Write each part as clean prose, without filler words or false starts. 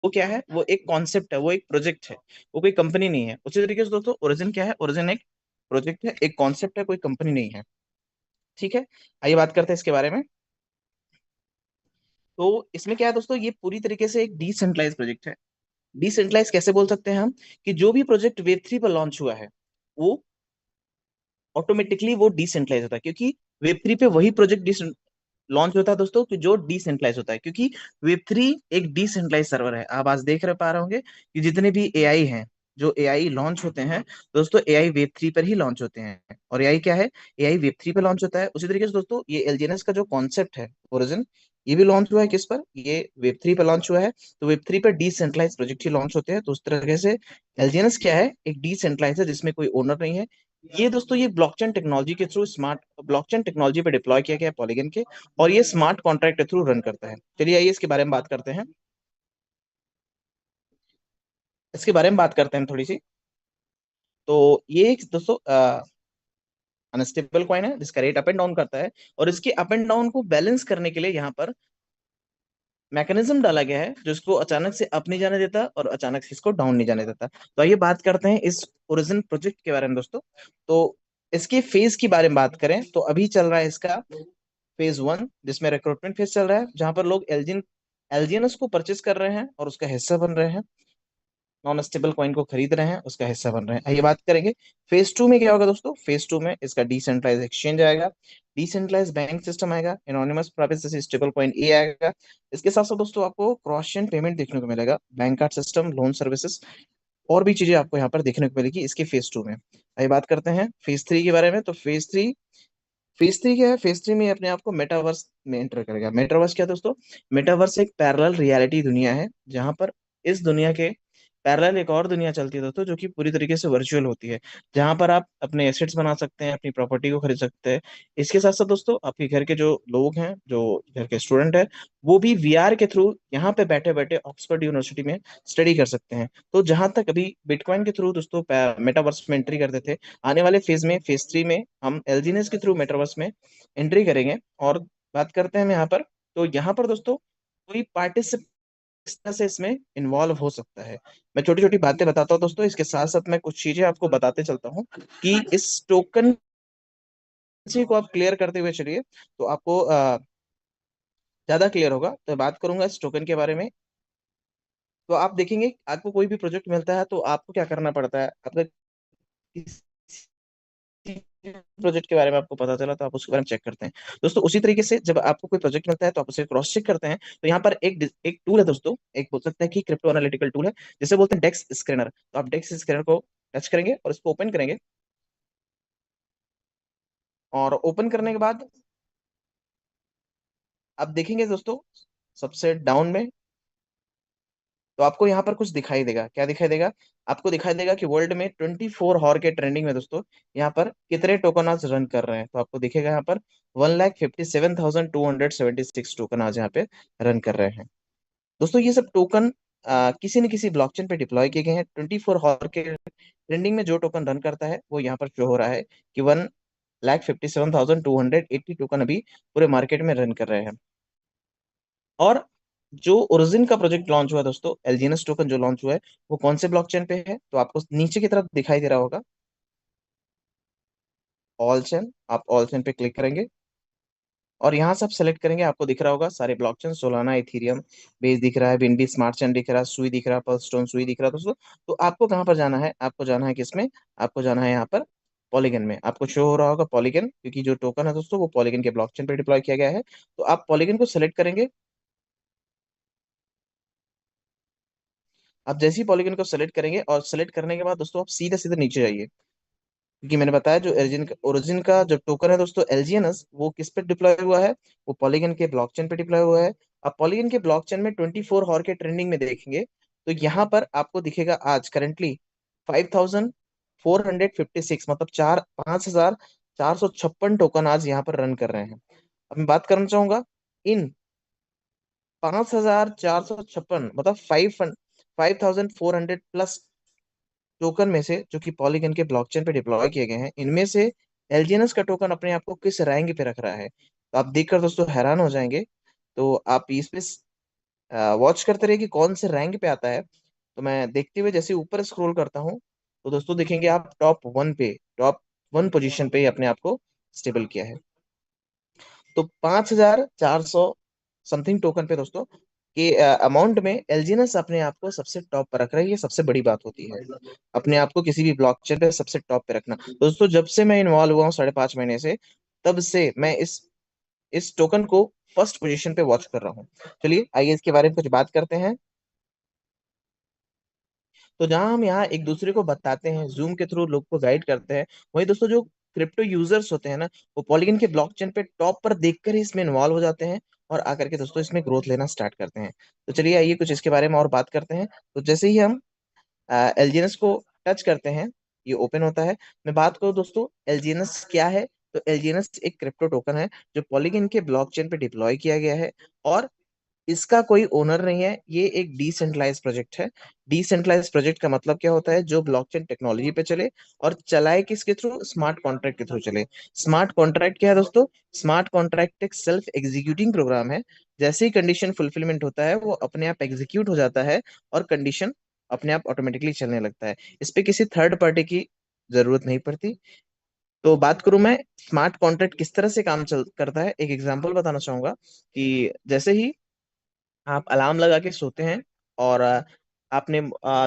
वो क्या है, वो एक कॉन्सेप्ट है, वो एक प्रोजेक्ट है, वो कोई कंपनी नहीं है। उसी तरीके से दोस्तों ओरिजिन क्या है, ओरिजिन एक प्रोजेक्ट है, एक कॉन्सेप्ट है, कोई कंपनी नहीं है। ठीक है, आइए बात करते हैं इसके बारे में। तो इसमें क्या है दोस्तों, ये पूरी तरीके से एक डिसेंट्रलाइज प्रोजेक्ट है। डिसेंट्रलाइज कैसे बोल सकते हैं हम, कि जो भी प्रोजेक्ट वेब 3 पर लॉन्च हुआ है वो ऑटोमेटिकली वो डिसेंट्रलाइज होता है, क्योंकि वेब 3 पे वही प्रोजेक्ट लॉन्च होता है दोस्तों कि जो डिसेंट्रलाइज होता है, क्योंकि वेब 3 एक डिसेंट्रलाइज सर्वर है। आप आज देख रहे पा रहे होंगे कि जितने भी एआई हैं, जो एआई लॉन्च होते हैं दोस्तों, एआई वेब 3 पर ही लॉन्च होते हैं। और एआई क्या है, एआई वेब 3 पर लॉन्च होता है। उसी तरीके से दोस्तों ये एलजीएनएस का जो कॉन्सेप्ट है ओरिजिन, ये भी लॉन्च हुआ है किस पर, ये वेब 3 पर लॉन्च हुआ है। तो वेब 3 पर डिसेंट्रलाइज प्रोजेक्ट ही लॉन्च होते हैं। तो उस तरीके से एलजीएनएस क्या है, एक डिसेंट्रलाइज है जिसमें कोई ओनर नहीं है। ये दोस्तों ये ब्लॉकचेन टेक्नोलॉजी के थ्रू, स्मार्ट ब्लॉकचेन टेक्नोलॉजी पे डिप्लॉय किया गया है पॉलीगन के, और ये स्मार्ट कॉन्ट्रैक्ट के थ्रू रन करता है। चलिए आइए इसके बारे में बात करते हैं, इसके बारे में बात करते हैं थोड़ी सी। तो ये एक दोस्तों अनस्टेबल कॉइन है जिसका रेट अप एंड डाउन करता है, और इसके अप एंड डाउन को बैलेंस करने के लिए यहाँ पर मैकेनिज्म डाला गया है जो इसको अचानक से अप नहीं जाने देता और अचानक से इसको डाउन नहीं जाने देता। तो आइए बात करते हैं इस ओरिजिन प्रोजेक्ट के बारे में दोस्तों। तो इसके फेज की बारे में बात करें तो अभी चल रहा है इसका फेज 1, जिसमें रिक्रूटमेंट फेज चल रहा है, जहां पर लोग एलजीएनएस को परचेस कर रहे हैं और उसका हिस्सा बन रहे हैं, नॉन स्टेबल कॉइन को खरीद रहे हैं, उसका हिस्सा बन रहे हैं। आइए बात करेंगे फेज 2 में क्या होगा दोस्तों। फेज 2 में इसका डिसेंट्रलाइज एक्सचेंज आएगा, डिसेंट्रलाइज बैंक सिस्टम आएगा, एनोनिमस प्राइवेसी स्टेबल कॉइन ए आएगा। इसके साथ साथ दोस्तों आपको क्रॉस चेन पेमेंट देखने को मिलेगा, bank card system, loan services, और भी चीजें आपको यहाँ पर देखने को मिलेगी इसके फेज 2 में। आइए बात करते हैं फेज 3 के बारे में। तो फेज 3 क्या है, फेज 3 में ये अपने आप को मेटावर्स में एंटर करेगा। मेटावर्स क्या है दोस्तों, मेटावर्स एक पैरेलल रियलिटी दुनिया है, जहां पर इस दुनिया के पैरेलल एक और दुनिया चलती है दोस्तों, जो कि पूरी तरीके से वर्चुअल होती है, जहां पर आप अपने एसेट्स बना सकते हैं, अपनी प्रॉपर्टी को खरीद सकते हैं। इसके साथ साथ दोस्तों आपके घर के जो लोग हैं, जो घर के स्टूडेंट हैं, वो भी वीआर के थ्रू यहाँ पे बैठे बैठे ऑक्सफोर्ड यूनिवर्सिटी में स्टडी कर सकते हैं। तो जहां तक अभी बिटकॉइन के थ्रू दोस्तों मेटावर्स में एंट्री करते थे, आने वाले फेज में फेज 3 में हम एलजीएनएस के थ्रू मेटावर्स में एंट्री करेंगे। और बात करते हैं हम यहाँ पर, तो यहाँ पर दोस्तों कोई पार्टिसिपेट इस तरह से इसमें इन्वॉल्व हो सकता है। मैं छोटी छोटी बातें बताता हूँ दोस्तों, इसके साथ साथ मैं कुछ चीजें आपको बताते चलता हूँ कि इस टोकन को आप क्लियर करते हुए चलिए, तो आपको ज्यादा क्लियर होगा। तो बात करूंगा इस टोकन के बारे में। तो आप देखेंगे आपको कोई भी प्रोजेक्ट मिलता है तो आपको क्या करना पड़ता है, आपका प्रोजेक्ट के बारे में आपको पता चला तो आप उसके बारे में चेक करते हैं दोस्तों। उसी तरीके से जब आपको कोई प्रोजेक्ट मिलता है तो आप उसे क्रॉस चेक करते हैं। तो यहाँ पर एक टूल है दोस्तों, एक बोल सकते हैं कि क्रिप्टो एनालिटिकल टूल है, जिसे बोलते हैं डेक्स स्कैनर। तो आप डेक्स स्कैनर को टच करेंगे और इसको ओपन करेंगे, और ओपन करने के बाद आप देखेंगे दोस्तों सबसे डाउन में, तो आपको यहाँ पर कुछ दिखाई देगा। क्या दिखाई देगा, आपको दिखाई देगा कि वर्ल्ड में 24 हॉर के ट्रेंडिंग में दोस्तों यहाँ पर कितने टोकन आज रन कर रहे हैं। तो आपको दिखेगा यहाँ पर 1,57,276 टोकन आज यहाँ पे रन कर रहे हैं दोस्तों। ये सब टोकन किसी न किसी ब्लॉकचेन पे डिप्लॉय किए गए हैं। 24 हॉर के ट्रेंडिंग में जो टोकन रन करता है वो यहाँ पर शो हो रहा है कि 1,57,280 टोकन अभी पूरे मार्केट में रन कर रहे हैं। और जो ओरिजिन का प्रोजेक्ट लॉन्च हुआ है दोस्तों, एलजीएनएस टोकन जो लॉन्च हुआ है, वो कौन से ब्लॉकचेन पे है, तो आपको नीचे की तरफ दिखाई दे रहा होगा ऑल चेन। आप ऑल चेन पे क्लिक करेंगे और यहाँ से आप सेलेक्ट करेंगे, आपको दिख रहा होगा सारे ब्लॉकचेन, सोलाना, इथीरियम, बेस दिख रहा है, बिनबी स्मार्ट चेन दिख रहा है, सुई दिख रहा है, पर्लस्टोन सुई दिख रहा है दोस्तों। तो आपको कहाँ पर जाना है, आपको जाना है किसमें, आपको जाना है यहाँ पर पॉलीगन में। आपको शो हो रहा होगा पॉलीगन, क्योंकि जो टोकन है दोस्तों वो पॉलीगन के ब्लॉकचेन पे डिप्लॉय किया गया है। तो आप पॉलीगन को सेलेक्ट करेंगे। आप जैसे ही पॉलीगन को सेलेक्ट करेंगे और सेलेक्ट करने के बाद दोस्तों आप सीधे सीधे नीचे जाइए, क्योंकि मैंने बताया जो ओरिजिन का जो टोकन है दोस्तों एलजीएनएस, वो किस पे डिप्लॉय हुआ है, वो पॉलीगन के ब्लॉकचेन पे डिप्लॉय हुआ है। आप पॉलीगन के ब्लॉकचेन में 24 हॉर के ट्रेंडिंग में देखेंगे, तो यहाँ पर आपको दिखेगा आज करंटली 5,456, मतलब 5,456 टोकन आज यहाँ पर रन कर रहे हैं। अब मैं बात करना चाहूंगा इन 5,456, मतलब 5,400 प्लस टोकन में से, जो कि पॉलीगन के ब्लॉकचेन पे डिप्लॉय किए गए हैं, इनमें से एलजीएनएस का टोकन अपने आप को किस रैंक पे रख रहा है, तो आप देखकर दोस्तों हैरान हो जाएंगे। तो आप इस पे वॉच करते रहिए कि कौन से रैंक पे आता है। तो मैं देखते हुए जैसे ऊपर स्क्रॉल करता हूँ, तो दोस्तों देखेंगे आप टॉप वन पोजीशन पे ही अपने आप को स्टेबल किया है। तो 5,400 समथिंग टोकन पे दोस्तों के अमाउंट में एलजीएनएस अपने आप को सबसे टॉप पर रख रहा है। ये सबसे बड़ी बात होती है, अपने आप को किसी भी ब्लॉकचेन पे सबसे टॉप पे रखना। दोस्तों जब से मैं इन्वॉल्व हुआ हूँ 5.5 महीने से, तब से मैं इस टोकन को फर्स्ट पोजीशन पे वॉच कर रहा हूँ। चलिए आइए इसके बारे में कुछ बात करते हैं। तो जहां हम यहाँ एक दूसरे को बताते हैं, जूम के थ्रू लोग को गाइड करते हैं, वही दोस्तों जो क्रिप्टो यूजर्स होते हैं ना, वो पॉलीगन के ब्लॉकचेन पे टॉप पर देखकर ही इसमें इन्वॉल्व हो जाते हैं और आकर के दोस्तों इसमें ग्रोथ लेना स्टार्ट करते हैं। तो चलिए आइए कुछ इसके बारे में और बात करते हैं। तो जैसे ही हम एलजीएनएस को टच करते हैं, ये ओपन होता है। मैं बात करूँ दोस्तों एलजीएनएस क्या है, तो एलजीएनएस एक क्रिप्टो टोकन है जो पॉलीगन के ब्लॉकचेन पे डिप्लॉय किया गया है, और इसका कोई ओनर नहीं है। ये एक डिसेंट्रलाइज प्रोजेक्ट है। डिसेंट्रलाइज प्रोजेक्ट का मतलब क्या होता है, जो ब्लॉकचेन टेक्नोलॉजी पे चले और चलाए किसके थ्रू, स्मार्ट कॉन्ट्रैक्ट के थ्रू चले। स्मार्ट कॉन्ट्रैक्ट क्या है दोस्तों, स्मार्ट कॉन्ट्रैक्ट एक सेल्फ एग्जीक्यूटिंग प्रोग्राम है। जैसे ही कंडीशन फुलफिलमेंट होता है, वो अपने आप एग्जीक्यूट हो जाता है और कंडीशन अपने आप ऑटोमेटिकली चलने लगता है। इस पे किसी थर्ड पार्टी की जरूरत नहीं पड़ती। तो बात करूं मैं स्मार्ट कॉन्ट्रैक्ट किस तरह से काम चल करता है, एक एग्जांपल बताना चाहूंगा कि जैसे ही आप अलार्म लगा के सोते हैं और आपने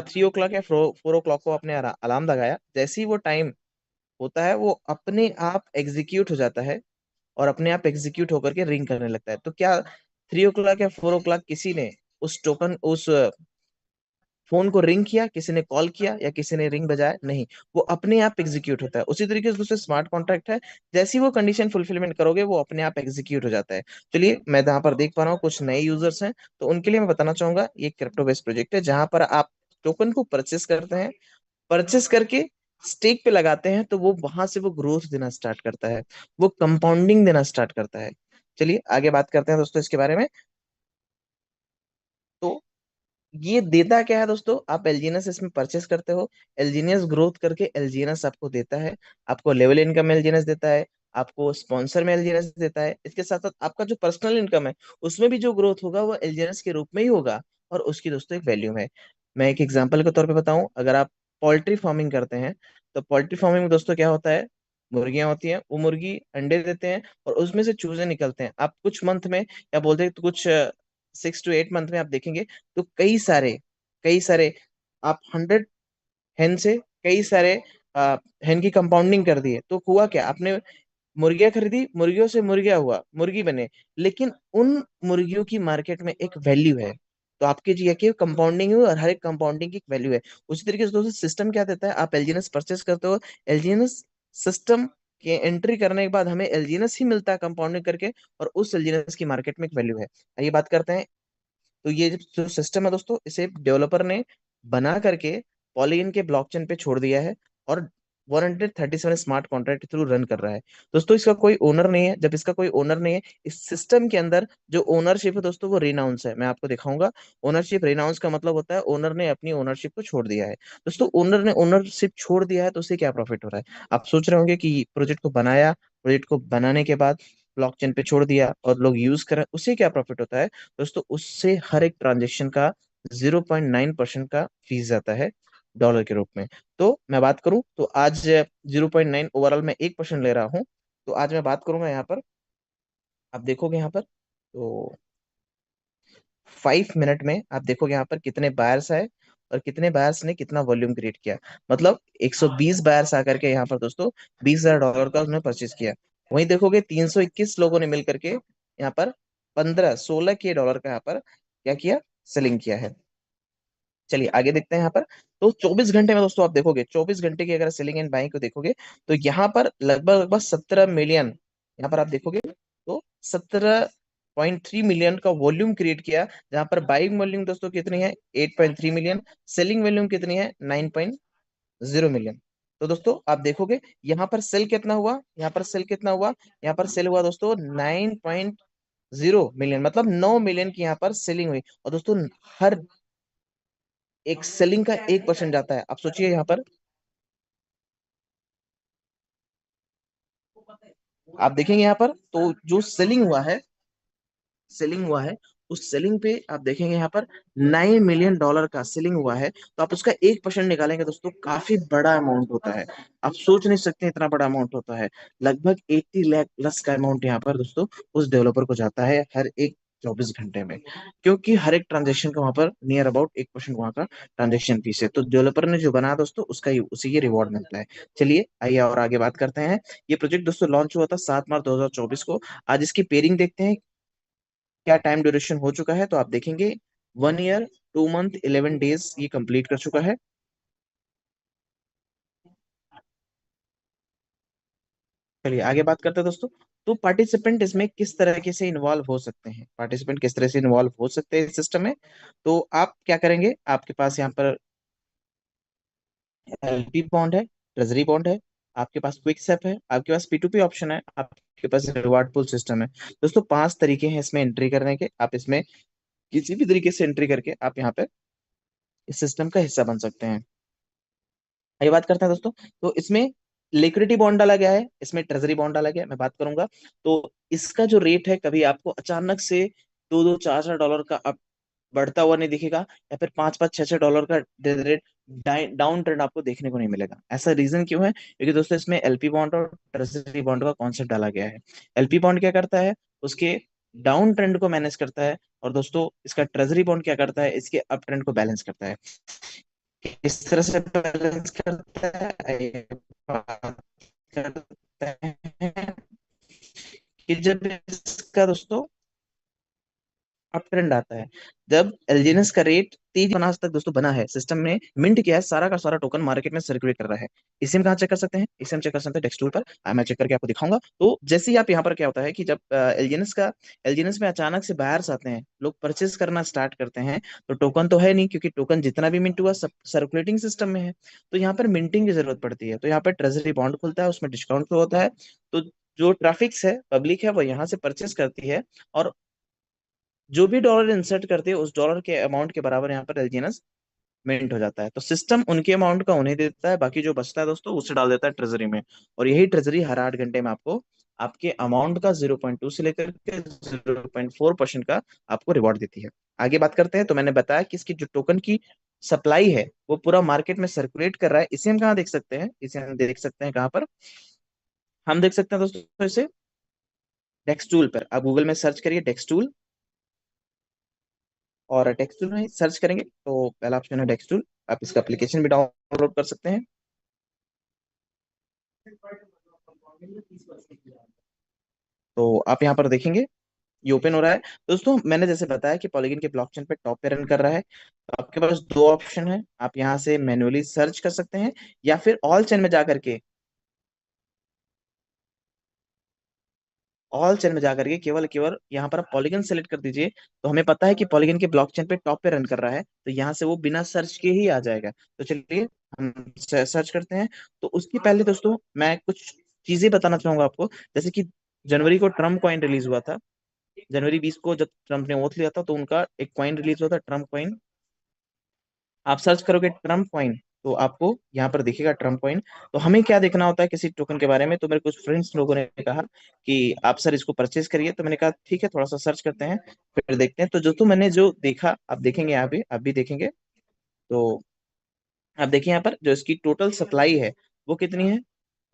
3 o'clock या 4 o'clock को आपने अलार्म लगाया, जैसे ही वो टाइम होता है वो अपने आप एग्जीक्यूट हो जाता है और अपने आप एग्जीक्यूट होकर के रिंग करने लगता है। तो क्या 3 o'clock या 4 o'clock किसी ने उस फोन को रिंग किया, किसी ने कॉल किया या किसी ने रिंग बजाया? नहीं, वो अपने आप एग्जीक्यूट होता है। उसी तरीके से दूसरे स्मार्ट कॉन्ट्रैक्ट है, जैसी वो कंडीशन फुलफिलमेंट करोगे वो अपने आप एग्जीक्यूट हो जाता है। चलिए मैं यहाँ पर देख पा रहा हूँ कुछ नए यूजर्स हैं, तो उनके लिए मैं बताना चाहूंगा ये क्रिप्टो बेस्ड प्रोजेक्ट है जहां पर आप टोकन को परचेस करते हैं, परचेस करके स्टेक पे लगाते हैं, तो वो वहां से वो ग्रोथ देना स्टार्ट करता है, वो कंपाउंडिंग देना स्टार्ट करता है। चलिए आगे बात करते हैं दोस्तों इसके बारे में। तो ये देता क्या है दोस्तों, आप एलजीएनएस इसमें परचेस करते हो, एलजीएनएस ग्रोथ करके एलजीएनएस आपको देता है, आपको लेवल इनकम एलजीएनएस देता है, आपको स्पॉन्सर में एलजीएनएस देता है। इसके साथ साथ आपका जो पर्सनल इनकम है उसमें भी जो ग्रोथ होगा वो एलजीएनएस के रूप में ही होगा, और उसकी दोस्तों एक वैल्यू है। मैं एक एग्जांपल के तौर पे बताऊं, अगर आप पोल्ट्री फार्मिंग करते हैं, तो पोल्ट्री फार्मिंग में दोस्तों क्या होता है, मुर्गियां होती हैं, वो मुर्गी अंडे देते हैं और उसमें से चूजे निकलते हैं। आप कुछ मंथ में, या बोलते हैं तो कुछ 6 to 8 मंथ में आप देखेंगे तो कई सारे आप 100 हैन से कई सारे हैन की कंपाउंडिंग कर दिए, तो हुआ क्या, आपने मुर्गियां खरीदी, मुर्गियों से मुर्गियां हुआ, मुर्गी बने, लेकिन उन मुर्गियों की मार्केट में एक वैल्यू है। तो आपके जी की कंपाउंडिंग हुई और हर एक कंपाउंडिंग की एक वैल्यू है। उसी तरीके से दोस्तों सिस्टम क्या देता है, आप एलजीएनएस परचेस करते हो, एलजीएनएस सिस्टम के एंट्री करने के बाद हमें एलजीएनएस ही मिलता है कंपाउंडिंग करके, और उस एलजीएनएस की मार्केट में एक वैल्यू है। आइए बात करते हैं। तो ये जो सिस्टम है दोस्तों, इसे डेवलपर ने बना करके पॉलीगन के ब्लॉकचेन पे छोड़ दिया है, और 137 स्मार्ट कॉन्ट्रैक्ट के थ्रू रन कर रहा है। दोस्तों इसका कोई ओनर नहीं है। जब इसका कोई ओनर नहीं है, इस सिस्टम के अंदर जो ओनरशिप है दोस्तों वो रिनाउंस है। मैं आपको दिखाऊंगा। ओनरशिप रिनाउंस का मतलब होता है ओनर ने अपनी ओनरशिप को छोड़ दिया है। दोस्तों ओनर ने ओनरशिप छोड़ दिया है तो उसे क्या प्रॉफिट हो रहा है? आप सोच रहे होंगे कि प्रोजेक्ट को बनाया, प्रोजेक्ट को बनाने के बाद ब्लॉकचेन पे छोड़ दिया और लोग यूज कर रहे हैं, उसे क्या प्रॉफिट होता है? दोस्तों उससे हर एक ट्रांजेक्शन का 0.9% का फीस जाता है डॉलर के रूप में। तो मैं बात करूं तो आज 0.9 ओवरऑल मैं 1% ले रहा हूं। तो आज मैं बात करूंगा यहाँ पर, आप देखोगे यहाँ पर, तो 5 मिनट में आप देखोगे यहाँ पर कितने बायर्स आए और कितने बायर्स ने कितना वॉल्यूम क्रिएट किया। मतलब 120 बायर्स आकर के यहाँ पर दोस्तों $20,000 का उन्होंने परचेज किया। वहीं देखोगे 321 लोगों ने मिल करके यहाँ पर 15-16 के डॉलर का यहाँ पर क्या किया, सेलिंग किया है। चलिए आगे देखते हैं यहाँ पर। तो 24 घंटे में दोस्तों आप देखोगे, 24 घंटे की अगर सेलिंग एंड बाइंग को देखोगे, तो यहाँ पर लगभग लगभग 17 मिलियन, यहाँ पर आप देखोगे तो 17.3 मिलियन का वॉल्यूम क्रिएट किया। जहां पर बाइंग वॉल्यूम दोस्तों कितनी है, 8.3 मिलियन, सेलिंग वॉल्यूम कितनी है, 9.0 मिलियन। तो दोस्तों आप देखोगे यहाँ पर सेल कितना हुआ, यहाँ पर सेल कितना हुआ, यहाँ पर सेल हुआ दोस्तों 9.0 मिलियन, मतलब 9 मिलियन की यहाँ पर सेलिंग हुई। और दोस्तों हर एक सेलिंग का 1% जाता है। आप सोचिए यहाँ पर आप देखेंगे यहाँ पर, तो जो सेलिंग हुआ है उस सेलिंग पे आप देखेंगे यहाँ पर $9 मिलियन का सेलिंग हुआ है। तो आप उसका 1% निकालेंगे दोस्तों, काफी बड़ा अमाउंट होता है। आप सोच नहीं सकते इतना बड़ा अमाउंट होता है। लगभग 80 लाख प्लस का अमाउंट यहाँ पर दोस्तों उस डेवलपर को जाता है हर एक 24 घंटे में, क्योंकि हर एक ट्रांजेक्शन का वहां पर नियर अबाउट 1% वहां का ट्रांजेक्शन फीस है। तो डेवलपर ने जो बनाया दोस्तों उसका ही उसी ये रिवॉर्ड मिलता है। चलिए आइए और आगे बात करते हैं। ये प्रोजेक्ट दोस्तों लॉन्च हुआ था 7 मार्च 2024 को। आज इसकी पेयरिंग देखते हैं क्या टाइम ड्यूरेशन हो चुका है। तो आप देखेंगे 1 ईयर 2 मंथ 11 डेज ये कंप्लीट कर चुका है। चलिए आगे बात करते हैं दोस्तों। तो पार्टिसिपेंट इसमें किस तरीके से इन्वॉल्व हो सकते हैं, पार्टिसिपेंट किस तरह से इन्वॉल्व हो सकते हैं इस सिस्टम में। तो आप क्या करेंगे, आपके पास यहाँ पर एलपी बॉन्ड है, ट्रेजरी बॉन्ड है, आपके पास क्विक सेप है, आपके पास P2P ऑप्शन है, आपके पास रिवार्ड पुल सिस्टम है। दोस्तों 5 तरीके हैं इसमें एंट्री करने के। आप इसमें किसी भी तरीके से एंट्री करके आप यहाँ पे इस सिस्टम का हिस्सा बन सकते हैं। ये बात करते हैं दोस्तों। तो इसमें लिक्विडिटी बॉन्ड डाला गया है, इसमें ट्रेजरी बॉन्ड डाला गया है, मैं बात करूंगा। तो इसका जो रेट है कभी आपको अचानक से 2-2 4-4 डॉलर का अप बढ़ता हुआ नहीं दिखेगा, या फिर 5-5 6-6 डॉलर का रेट डाउन ट्रेंड आपको देखने को नहीं मिलेगा। ऐसा रीजन क्यों है, क्योंकि दोस्तों इसमें एलपी बॉन्ड और ट्रेजरी बॉन्ड का कॉन्सेप्ट डाला गया है। एलपी बॉन्ड क्या करता है, उसके डाउन ट्रेंड को मैनेज करता है, और दोस्तों इसका ट्रेजरी बॉन्ड क्या करता है, इसके अप ट्रेंड को बैलेंस करता है। इस तरह से बैलेंस करता है, ये बात करते हैं कि जब इसका दोस्तों अप ट्रेंड आता है, जब एलजीएनएस का रेट तेज बना आज तक दोस्तों बना है, सिस्टम में मिंट किया है, सारा का सारा टोकन मार्केट में सर्कुलेट कर रहा है। इसे हम कहाँ चेक कर सकते हैं, इसे हम चेक कर सकते हैं डेस्क टूल पर। मैं चेक करके आपको दिखाऊंगा। तो जैसे ही आप यहाँ पर क्या होता है कि जब एलजीएनएस में अचानक से बायर्स आते हैं, लोग परचेस करना स्टार्ट करते हैं, तो टोकन तो है नहीं, क्योंकि टोकन जितना भी मिंट हुआ सब सर्कुलेटिंग सिस्टम में है। तो यहाँ पर मिंटिंग की जरूरत पड़ती है, तो यहाँ पर ट्रेजरी बॉन्ड खुलता है, उसमें डिस्काउंट होता है। तो जो ट्रैफिक्स है, पब्लिक है, वो यहाँ से परचेस करती है, और जो भी डॉलर इंसर्ट करते हैं उस डॉलर के अमाउंट के बराबर यहाँ पर एलजीएनएस मिंट हो जाता है। तो सिस्टम उनके अमाउंट का उन्हें दे देता है, बाकी जो बचता है दोस्तों उसे डाल देता है ट्रेजरी में। और यही ट्रेजरी हर 8 घंटे में आपको आपके अमाउंट का 0.2 से लेकर के 0.4% का आपको रिवॉर्ड देती है। आगे बात करते हैं। तो मैंने बताया कि इसकी जो टोकन की सप्लाई है वो पूरा मार्केट में सर्कुलेट कर रहा है। इसे हम कहाँ देख सकते हैं, इसे हम देख सकते हैं कहाँ पर, हम देख सकते हैं दोस्तों इसे डेक्स टूल पर। आप गूगल में सर्च करिए डेक्स टूल, और टेक्सटूल में सर्च करेंगे तो पहला ऑप्शन है टेक्सटूल। आप इसका एप्लीकेशन भी डाउनलोड कर सकते हैं। तो आप यहाँ पर देखेंगे ये ओपन हो रहा है। दोस्तों मैंने जैसे बताया कि पॉलीगन के ब्लॉकचेन पे टॉप पे रन कर रहा है। तो आपके पास दो ऑप्शन है, आप यहाँ से मैन्युअली सर्च कर सकते हैं, या फिर ऑल चेन में जाकर के, ऑल चेन में जाकर के केवल केवल यहाँ पर आप पॉलीगन सेलेक्ट कर दीजिए। तो हमें पता है कि पॉलीगन के ब्लॉकचेन पे टॉप पे रन कर रहा है, तो यहाँ से वो बिना सर्च के ही आ जाएगा। तो चलिए हम सर्च करते हैं। तो उसके पहले दोस्तों मैं कुछ चीजें बताना चाहूंगा आपको। जैसे कि जनवरी को ट्रम्प कॉइन रिलीज हुआ था, जनवरी 20 को जब ट्रम्प ने ओथ लिया था, तो उनका एक कॉइन रिलीज हुआ था, ट्रम्प कॉइन। आप सर्च करोगे ट्रम्प कॉइन तो आपको यहाँ पर दिखेगा ट्रम्प कॉइन। तो हमें क्या देखना होता है किसी टोकन के बारे में, तो मेरे कुछ फ्रेंड्स लोगों ने कहा कि आप सर इसको परचेज करिए। तो मैंने कहा ठीक है, थोड़ा सा सर्च करते हैं फिर देखते हैं। तो जो तो मैंने जो देखा आप देखेंगे, यहाँ पे आप भी देखेंगे। तो आप देखिए यहाँ पर जो इसकी टोटल सप्लाई है वो कितनी है,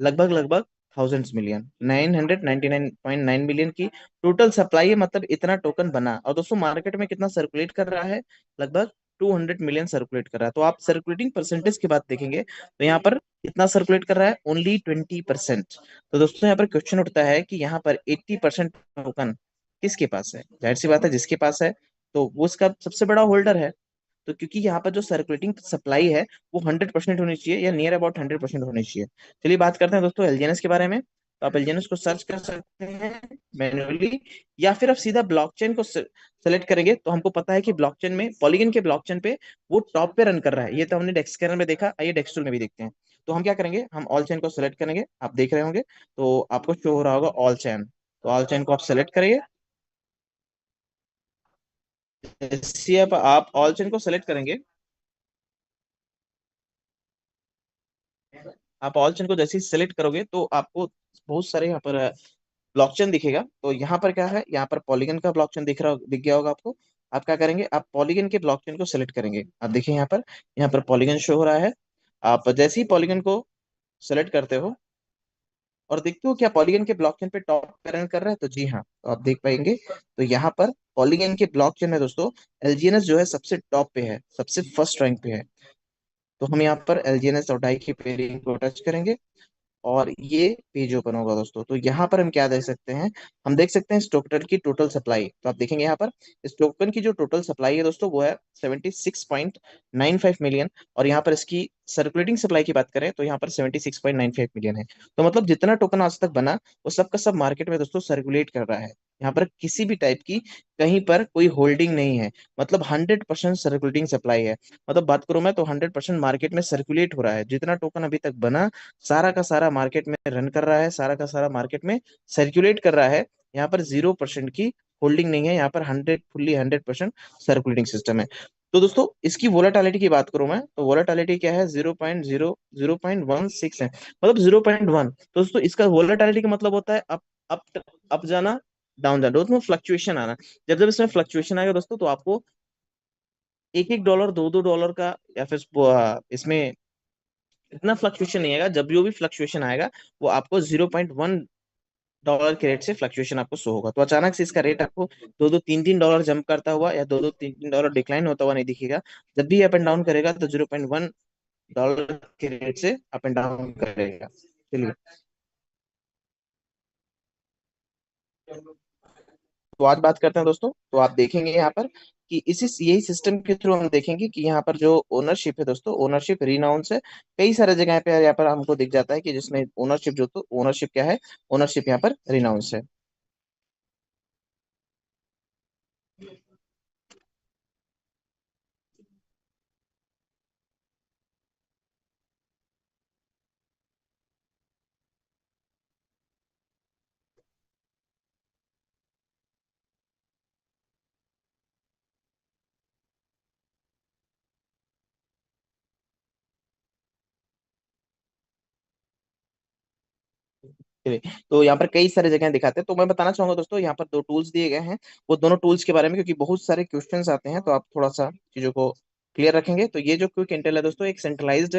लगभग लगभग थाउजेंड्स मिलियन, 999.9 मिलियन की टोटल सप्लाई है। मतलब इतना टोकन बना, और दोस्तों मार्केट में कितना सर्कुलेट कर रहा है, लगभग 200 मिलियन सर्कुलेट कर रहा है। तो आप सर्कुलेटिंग परसेंटेज की बात देखेंगे तो यहाँ पर कितना सर्कुलेट कर रहा है, ओनली 20%। तो दोस्तों यहाँ पर क्वेश्चन उठता है कि यहाँ पर 80% टोकन किसके पास है। जाहिर सी बात है जिसके पास है तो वो उसका सबसे बड़ा होल्डर है। तो क्योंकि यहाँ पर जो सर्कुलेटिंग सप्लाई है वो 100% होनी चाहिए, या नियर अबाउट 100% होनी चाहिए। चलिए बात करते हैं दोस्तों एलजीएनएस के बारे में। तो आप एलजीएनएस को सर्च कर सकते हैं मैन्युअली, या फिर आप सीधा ब्लॉकचेन को सेलेक्ट करेंगे। तो हमको पता है कि ब्लॉकचेन में, पॉलीगन के ब्लॉकचेन पे वो टॉप पे रन कर रहा है, ये तो हमने डेक्सकैनर में देखा, आइए डेक्सटूल में भी देखते हैं। तो हम क्या करेंगे, हम ऑल चेन को सेलेक्ट करेंगे, आप देख रहे होंगे तो आपको शो हो रहा होगा ऑल चेन। तो ऑल चेन को आप सेलेक्ट करिए। जैसे आप ऑल चेन को सेलेक्ट करेंगे, आप ऑल चेन को जैसे ही सेलेक्ट करोगे तो आपको बहुत सारे यहाँ पर ब्लॉकचेन दिखेगा, तो यहाँ पर क्या है, यहाँ पर पॉलीगन का ब्लॉकचेन दिख गया होगा आपको। आप क्या करेंगे, आप पॉलीगन के ब्लॉकचेन को सेलेक्ट करेंगे। आप देखिए यहाँ पर पॉलीगन शो हो रहा है। आप जैसे ही पॉलीगन को सेलेक्ट करते हो और देखते हो क्या पॉलीगन के ब्लॉकचेन पे टॉप पे रन कर रहा है, तो जी हाँ, तो आप देख पाएंगे। तो यहाँ पर पॉलीगन के ब्लॉकचेन में दोस्तों एलजीएनएस जो है सबसे टॉप पे है, सबसे फर्स्ट रैंक पे है। तो हम यहाँ पर एलजीएनएस और डाई की पेयरिंग को टच करेंगे और ये पेज ओपन होगा दोस्तों। तो यहाँ पर हम क्या देख सकते हैं, हम देख सकते हैं इस टोकन की टोटल सप्लाई। तो आप देखेंगे यहाँ पर इस टोकन की जो टोटल सप्लाई है दोस्तों वो है 76.95 मिलियन। और यहाँ पर इसकी सर्कुलेटिंग सप्लाई की बात करें तो यहाँ पर 76.95 मिलियन है। तो मतलब जितना टोकन आज तक बना वो सब का सब मार्केट में दोस्तों सर्कुलेट कर रहा है। यहाँ पर किसी भी टाइप की कहीं पर कोई होल्डिंग नहीं है, मतलब 100% सर्कुलेटिंग सप्लाई है। मतलब बात करूं मैं तो 100% मार्केट में सर्कुलेट हो रहा है। जितना टोकन अभी तक बना सारा का सारा मार्केट में रन कर रहा है, सारा का सारा मार्केट में सर्कुलेट कर रहा है। यहाँ पर 0% की होल्डिंग नहीं है, यहाँ पर 100% सर्कुलेटिंग सिस्टम है। तो दोस्तों इसकी वोलेटिलिटी की बात करूं मैं तो वोलेटिलिटी क्या है, 0.16 है, मतलब 0.1। तो दोस्तों इसका वोलेटिलिटी का मतलब होता है अप अप जाना, डाउन जाना, दोस्तों फ्लक्चुएशन आना। जब जब इसमें फ्लक्चुएशन आएगा दोस्तों तो आपको एक एक डॉलर, दो दो डॉलर का या फिर इसमें इतना फ्लक्चुएशन नहीं आएगा। जब जो भी फ्लक्चुएशन आएगा वो आपको 0.1 डॉलर के रेट से फ्लक्चुएशन आपको शो होगा। तो अचानक से इसका रेट आपको दो दो तीन तीन डॉलर जंप करता हुआ या दो दो तीन तीन डॉलर डिक्लाइन होता हुआ नहीं दिखेगा। जब भी अप एंड डाउन करेगा तो 0.1 डॉलर के रेट से अप एंड डाउन करेगा। चलिए, तो आज बात करते हैं दोस्तों। तो आप देखेंगे यहाँ पर कि इसी यही सिस्टम के थ्रू हम देखेंगे कि यहाँ पर जो ओनरशिप है दोस्तों, ओनरशिप रिनाउंस है। कई सारे जगह पे यहाँ पर हमको दिख जाता है कि जिसमें ओनरशिप जो, तो ओनरशिप क्या है, ओनरशिप यहाँ पर रिनाउंस है। चलिए, तो यहाँ पर कई सारे जगह दिखाते हैं। तो मैं बताना चाहूंगा दोस्तों, यहाँ पर दो टूल्स दिए गए हैं। वो दोनों टूल्स के बारे में क्योंकि बहुत सारे क्वेश्चंस आते हैं तो आप थोड़ा सा चीजों को क्लियर रखेंगे। तो ये जो क्विक इंटेल है दोस्तों, एक सेंट्रलाइज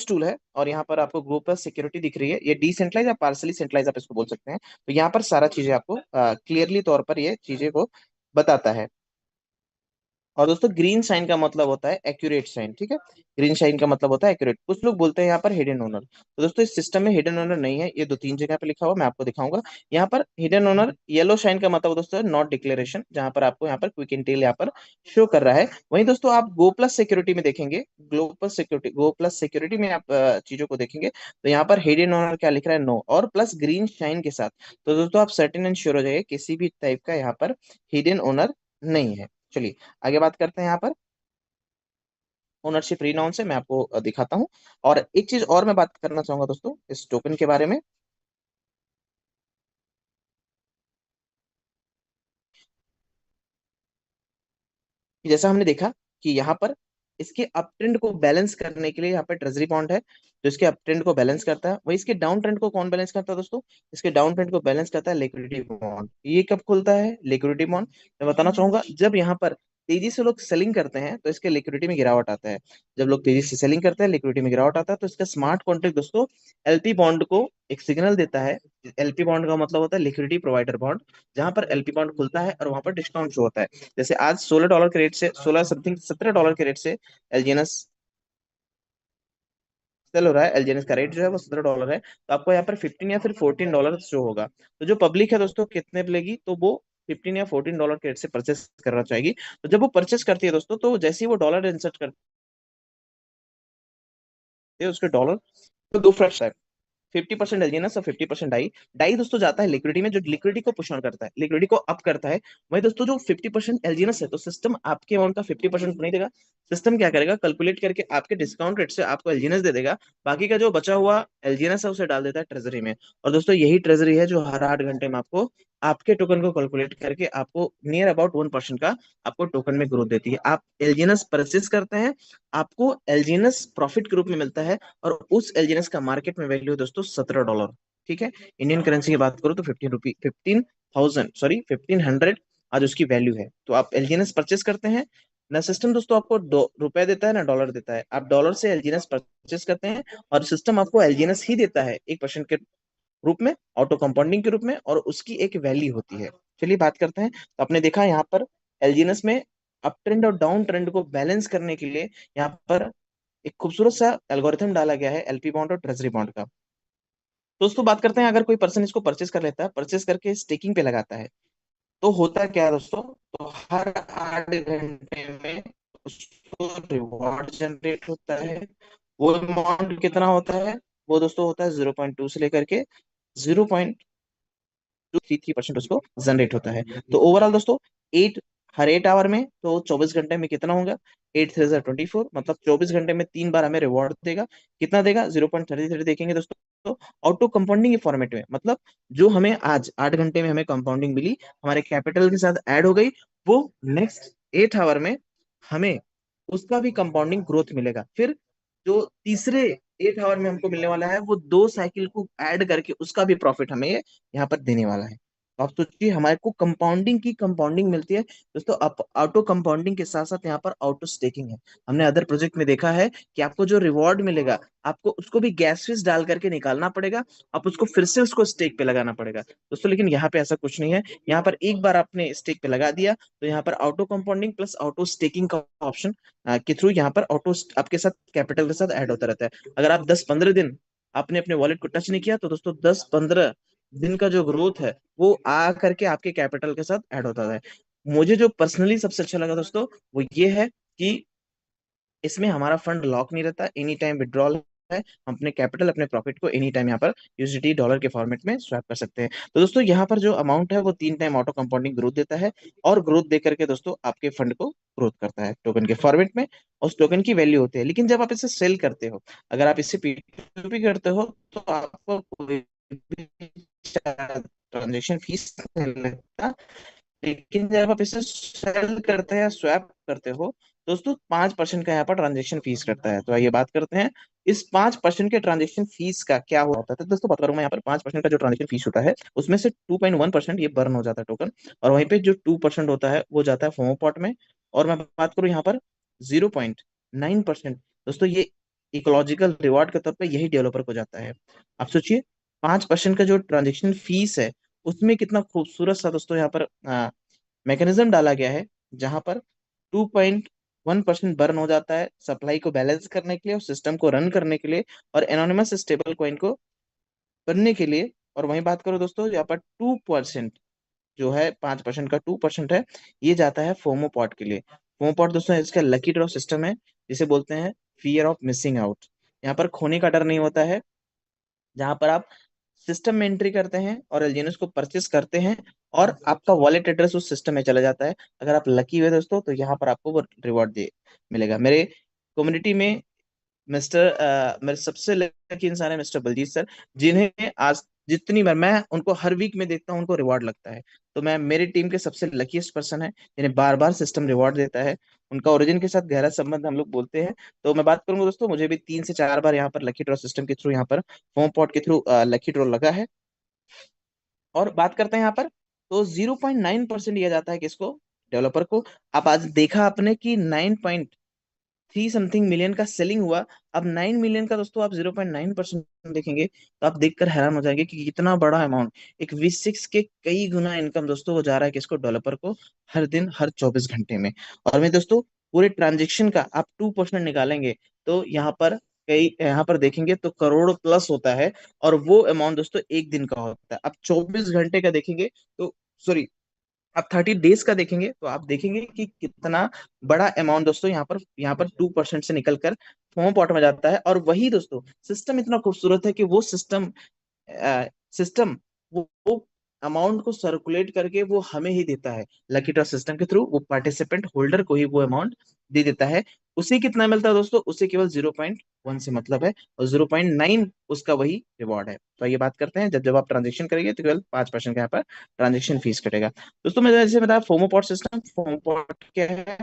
टूल है। और यहाँ पर आपको ग्रुप पर सिक्योरिटी दिख रही है, ये डिसेंट्रलाइज या पार्सली सेंट्रलाइज आप इसको बोल सकते हैं। तो यहाँ पर सारा चीजें आपको क्लियरली तौर पर ये चीजें को बताता है। और दोस्तों ग्रीन साइन का मतलब होता है एक्यूरेट साइन, ठीक है। ग्रीन साइन का मतलब होता है एक्यूरेट। कुछ लोग बोलते हैं यहाँ पर हिडन ओनर, तो दोस्तों इस सिस्टम में हिडन ओनर नहीं है। ये दो तीन जगह पे लिखा हुआ, मैं आपको दिखाऊंगा। यहाँ पर हिडन ओनर येलो साइन का मतलब दोस्तों नॉट डिक्लेरेशन, जहां पर आपको यहाँ पर क्विक इंटेल यहाँ पर शो कर रहा है। वहीं दोस्तों आप गो प्लस सिक्योरिटी में देखेंगे, गो प्लस सिक्योरिटी में आप चीजों को देखेंगे तो यहाँ पर हिडन ओनर क्या लिख रहा है, नो, और प्लस ग्रीन शाइन के साथ। तो दोस्तों आप सर्टेन एंड श्योर हो जाइए किसी भी टाइप का यहाँ पर हिडन ओनर नहीं है। चलिए आगे बात करते हैं। यहाँ पर ओनरशिप रिनाउन से मैं आपको दिखाता हूँ। और एक चीज और मैं बात करना चाहूंगा दोस्तों इस टोकन के बारे में, कि जैसा हमने देखा कि यहाँ पर इसके अप ट्रेंड को बैलेंस करने के लिए यहाँ पर ट्रेजरी बॉन्ड है जो इसके अप ट्रेंड को बैलेंस करता है। वही इसके डाउन ट्रेंड को कौन बैलेंस करता है दोस्तों, इसके डाउन ट्रेंड को बैलेंस करता है लिक्विडिटी बॉन्ड। ये कब खुलता है, लिक्विडिटी बॉन्ड, मैं बताना चाहूंगा जब यहाँ पर तेजी से लोग सेलिंग करते हैं तो इसके लिक्विडिटी में गिरावट आता है। जब लोग तेजी से सेलिंग करते हैं लिक्विडिटी में गिरावट आता है। तो इसका स्मार्ट कॉन्ट्रैक्ट दोस्तों एलपी बॉन्ड को एक सिग्नल देता है। एलपी बॉन्ड का मतलब होता है लिक्विडिटी प्रोवाइडर बॉन्ड, जहां पर एलपी बॉन्ड खुलता है और वहां पर डिस्काउंट शो होता है। जैसे आज 16 डॉलर के रेट से, 16 समथिंग 17 डॉलर के रेट से एलजीएनएस सेल हो रहा है। एलजीएनएस का रेट जो है वो 17 डॉलर है। तो आपको यहाँ पर 15 या फिर 14 डॉलर शो होगा। तो जो पब्लिक है दोस्तों कितने पे लेगी, तो वो 15 या 14 डॉलर के रेट से परचेस करना चाहेगी। तो जब वो परचेस करती है दोस्तों तो जैसे ही वो डॉलर इंसर्ट करती है उसके डॉलर तो दो फ्रेश 50% एलजीएनएस और 50% डाई। डाई दोस्तों जाता है लिक्विडिटी में, जो लिक्विडिटी को पुश ऑन करता है, लिक्विडिटी को अप करता है। वही दोस्तों जो 50% एलजीएनएस है तो सिस्टम आपके अमाउंट का 50% नहीं देगा। सिस्टम क्या करेगा, कैलकुलेट करके आपके डिस्काउंट रेट से आपको एलजीएनएस दे देगा। बाकी का जो बचा हुआ एलजीएनएस है उसे डाल देता है ट्रेजरी में। और दोस्तों यही ट्रेजरी है जो हर 8 घंटे में आपको आपके टोकन को कैलकुलेट करके आपको नियर अबाउट 1% का आपको टोकन में ग्रोथ देती है। आप एलजीएनएस परचेस करते हैं, आपको एलजीएनएस प्रॉफिट के रूप में मिलता है। और उस एलजीएनएस का मार्केट में वैल्यू है दोस्तों 17 डॉलर। ठीक है। इंडियन करेंसी की बात करो तो 15,000 आज उसकी वैल्यू है। तो आप एलजीएनएस परचेस करते हैं ना, सिस्टम दोस्तों आपको रुपए देता है ना डॉलर देता है, आप डॉलर से एलजीएनएस परचेस करते हैं और सिस्टम आपको एलजीएनएस ही देता है 1% के रूप में, ऑटो कंपाउंडिंग के रूप में, और उसकी एक वैल्यू होती है। चलिए बात करते हैं। तो आपने देखा यहाँ पर एलजीएनएस में अप ट्रेंड और डाउन ट्रेंड को बैलेंस करने के लिए यहाँ पर एक खूबसूरत सा एल्गोरिथम डाला गया है एलपी बॉन्ड और ट्रेजरी बॉन्ड का। दोस्तों बात करते हैं, अगर कोई पर्सन इसको परचेस कर लेता है, परचेस करके स्टेकिंग पे लगाता है, तो होता क्या है दोस्तों, तो हर 8 घंटे में उसको रिवॉर्ड जनरेट होता है। वो अमाउंट कितना होता है, वो दोस्तों होता है 0.2 से लेकर के 0.233% उसको जनरेट होता है। तो ओवरऑल दोस्तों हर 8 आवर में, तो 24 घंटे में कितना होगा, 8 3 24, मतलब 24 घंटे में 3 बार हमें रिवॉर्ड देगा। कितना देगा, 0.33 देखेंगे दोस्तों। तो ऑटो कंपाउंडिंग के फॉर्मेट में, मतलब जो हमें आज 8 घंटे में हमें कंपाउंडिंग मिली, हमारे कैपिटल के साथ ऐड हो गई, वो नेक्स्ट 8 आवर में हमें उसका भी कंपाउंडिंग ग्रोथ मिलेगा। फिर जो तीसरे 8 आवर में हमको मिलने वाला है, वो 2 साइकिल को ऐड करके उसका भी प्रॉफिट हमें यहाँ पर देने वाला है। तो आप सोचिए, हमारे को कंपाउंडिंग की कंपाउंडिंग मिलती है दोस्तों। अब ऑटो कंपाउंडिंग के साथ साथ यहाँ पर ऑटो स्टेकिंग है। हमने अदर प्रोजेक्ट में देखा है कि आपको जो रिवॉर्ड मिलेगा, आपको उसको भी गैस फीस डाल करके निकालना पड़ेगा, आप उसको फिर से उसको स्टेक पे लगाना पड़ेगा दोस्तों। लेकिन यहाँ पे ऐसा कुछ नहीं है, यहाँ पर एक बार आपने स्टेक पे लगा दिया, तो यहाँ पर auto compounding plus auto staking का ऑप्शन के थ्रू यहाँ पर ऑटो आपके साथ कैपिटल के साथ ऐड होता रहता है। अगर आप 10 15 दिन आपने अपने वॉलेट को टच नहीं किया, तो दोस्तों 10 15 दिन का जो ग्रोथ है, वो आ करके आपके कैपिटल के साथ ऐड होता है। मुझे जो पर्सनली सबसे अच्छा लगा दोस्तों, वो ये है कि इसमें हमारा फंड लॉक नहीं रहता, एनी टाइम विड्रॉल है। हम अपने कैपिटल अपने प्रॉफिट को एनी टाइम यहाँ पर यूएसडी डॉलर के फॉर्मेट में स्वैप कर सकते हैं। तो दोस्तों यहाँ पर जो अमाउंट है, वो 3 टाइम ऑटो कंपाउंडिंग ग्रोथ देता है, और ग्रोथ दे करके दोस्तों आपके फंड को ग्रोथ करता है टोकन के फॉर्मेट में। उस टोकन की वैल्यू होती है। लेकिन जब आप इसे सेल करते हो, अगर आप इससे P2P करते हो, तो आपको कोई भी ट्रांजेक्शन फीस नहीं लगता। लेकिन जब आप इसे सेल करते हैं या स्वैप करते हो, दोस्तों 5% का यहाँ पर ट्रांजेक्शन फीस करता है। तो आइए बात करते हैं इस 5% के ट्रांजेक्शन फीस का क्या होता है। तो दोस्तों बात करूंगा, यहाँ पर 5% का जो ट्रांजेक्शन फीस होता है, उसमें से 2.1% ये बर्न हो जाता है टोकन, और वहीं पे जो 2% होता है वो जाता है फोमो पॉट में। और मैं बात करूँ यहाँ पर 0.9%, दोस्तों ये इकोलॉजिकल रिवॉर्ड के तौर पर यही डेवलपर को जाता है। आप सोचिए, 5% का जो ट्रांजेक्शन फीस है, उसमें कितना खूबसूरत सा दोस्तों यहाँ पर मैकेनिज्म डाला गया है, जहां पर 2.1% बर्न हो जाता है सप्लाई को बैलेंस करने के लिए और सिस्टम को रन करने के लिए और एनोनिमस स्टेबल कॉइन को बनने के लिए। और वहीं बात करो दोस्तों, यहाँ पर 2% जो है, 5% का 2% है, ये जाता है फोमो पॉट के लिए। फोमो पॉट दोस्तों इसका लकी ड्रॉ सिस्टम है, जिसे बोलते हैं फियर ऑफ मिसिंग आउट। यहाँ पर खोने का डर नहीं होता है, जहां पर आप सिस्टम में एंट्री करते हैं और एलजीएनएस को परचेस करते हैं, और आपका वॉलेट एड्रेस उस सिस्टम में चला जाता है। अगर आप लकी हुए दोस्तों, तो यहाँ पर आपको वो रिवॉर्ड दे मिलेगा। मेरे कम्युनिटी में मेरे सबसे लकी इंसान है मिस्टर बलजीत सर, जिन्हें आज जितनी बार मैं उनको हर वीक में देखता हूँ, उनको रिवॉर्ड लगता है। तो मैं मेरी टीम के सबसे लकीस्ट पर्सन है, जिन्हें बार बार सिस्टम रिवॉर्ड देता है। उनका ओरिजिन के साथ गहरा संबंध हम लोग बोलते हैं। तो मैं बात करूंगा दोस्तों, मुझे भी 3 से 4 बार यहाँ पर लकी ड्रॉ सिस्टम के थ्रू, यहाँ पर फोम पॉट के थ्रू लकी ड्रॉ लगा है। और बात करते हैं यहाँ पर, तो 0.9% दिया जाता है किसको, डेवलपर को। आप आज देखा आपने कि 9.3 समथिंग मिलियन का सेलिंग हुआ। अब 9 मिलियन का दोस्तों आप 0.9% देखेंगे, तो आप देखकर हैरान हो जाएंगे कि कितना बड़ा अमाउंट, एक V6 के कई गुना इनकम दोस्तों वो जा रहा है किसको, डेवलपर को, हर दिन हर 24 घंटे में। और मैं दोस्तों पूरे ट्रांजेक्शन का आप 2% निकालेंगे, तो यहाँ पर कई यहाँ पर देखेंगे तो करोड़ प्लस होता है। और वो अमाउंट दोस्तों एक दिन का होता है। आप 24 घंटे का देखेंगे तो, सॉरी, आप 30 डेज का देखेंगे, तो आप देखेंगे कि कितना बड़ा अमाउंट दोस्तों यहाँ पर 2% से निकलकर फोम पॉट में जाता है। और वही दोस्तों सिस्टम इतना खूबसूरत है कि वो सिस्टम वो अमाउंट को सर्कुलेट करके वो हमें ही देता है। लकी ड्रॉ सिस्टम के थ्रू वो पार्टिसिपेंट होल्डर को ही वो अमाउंट दे देता है। उसे कितना मिलता है दोस्तों, उसे केवल 0.1 से मतलब है, और 0.9 उसका वही रिवॉर्ड है। तो ये बात करते हैं, जब जब आप ट्रांजेक्शन करेंगे, तो केवल 5% का यहाँ पर ट्रांजेक्शन फीस कटेगा। दोस्तों मैंने जैसे बताया, फोमोपॉट सिस्टम, फोमोपॉट क्या है,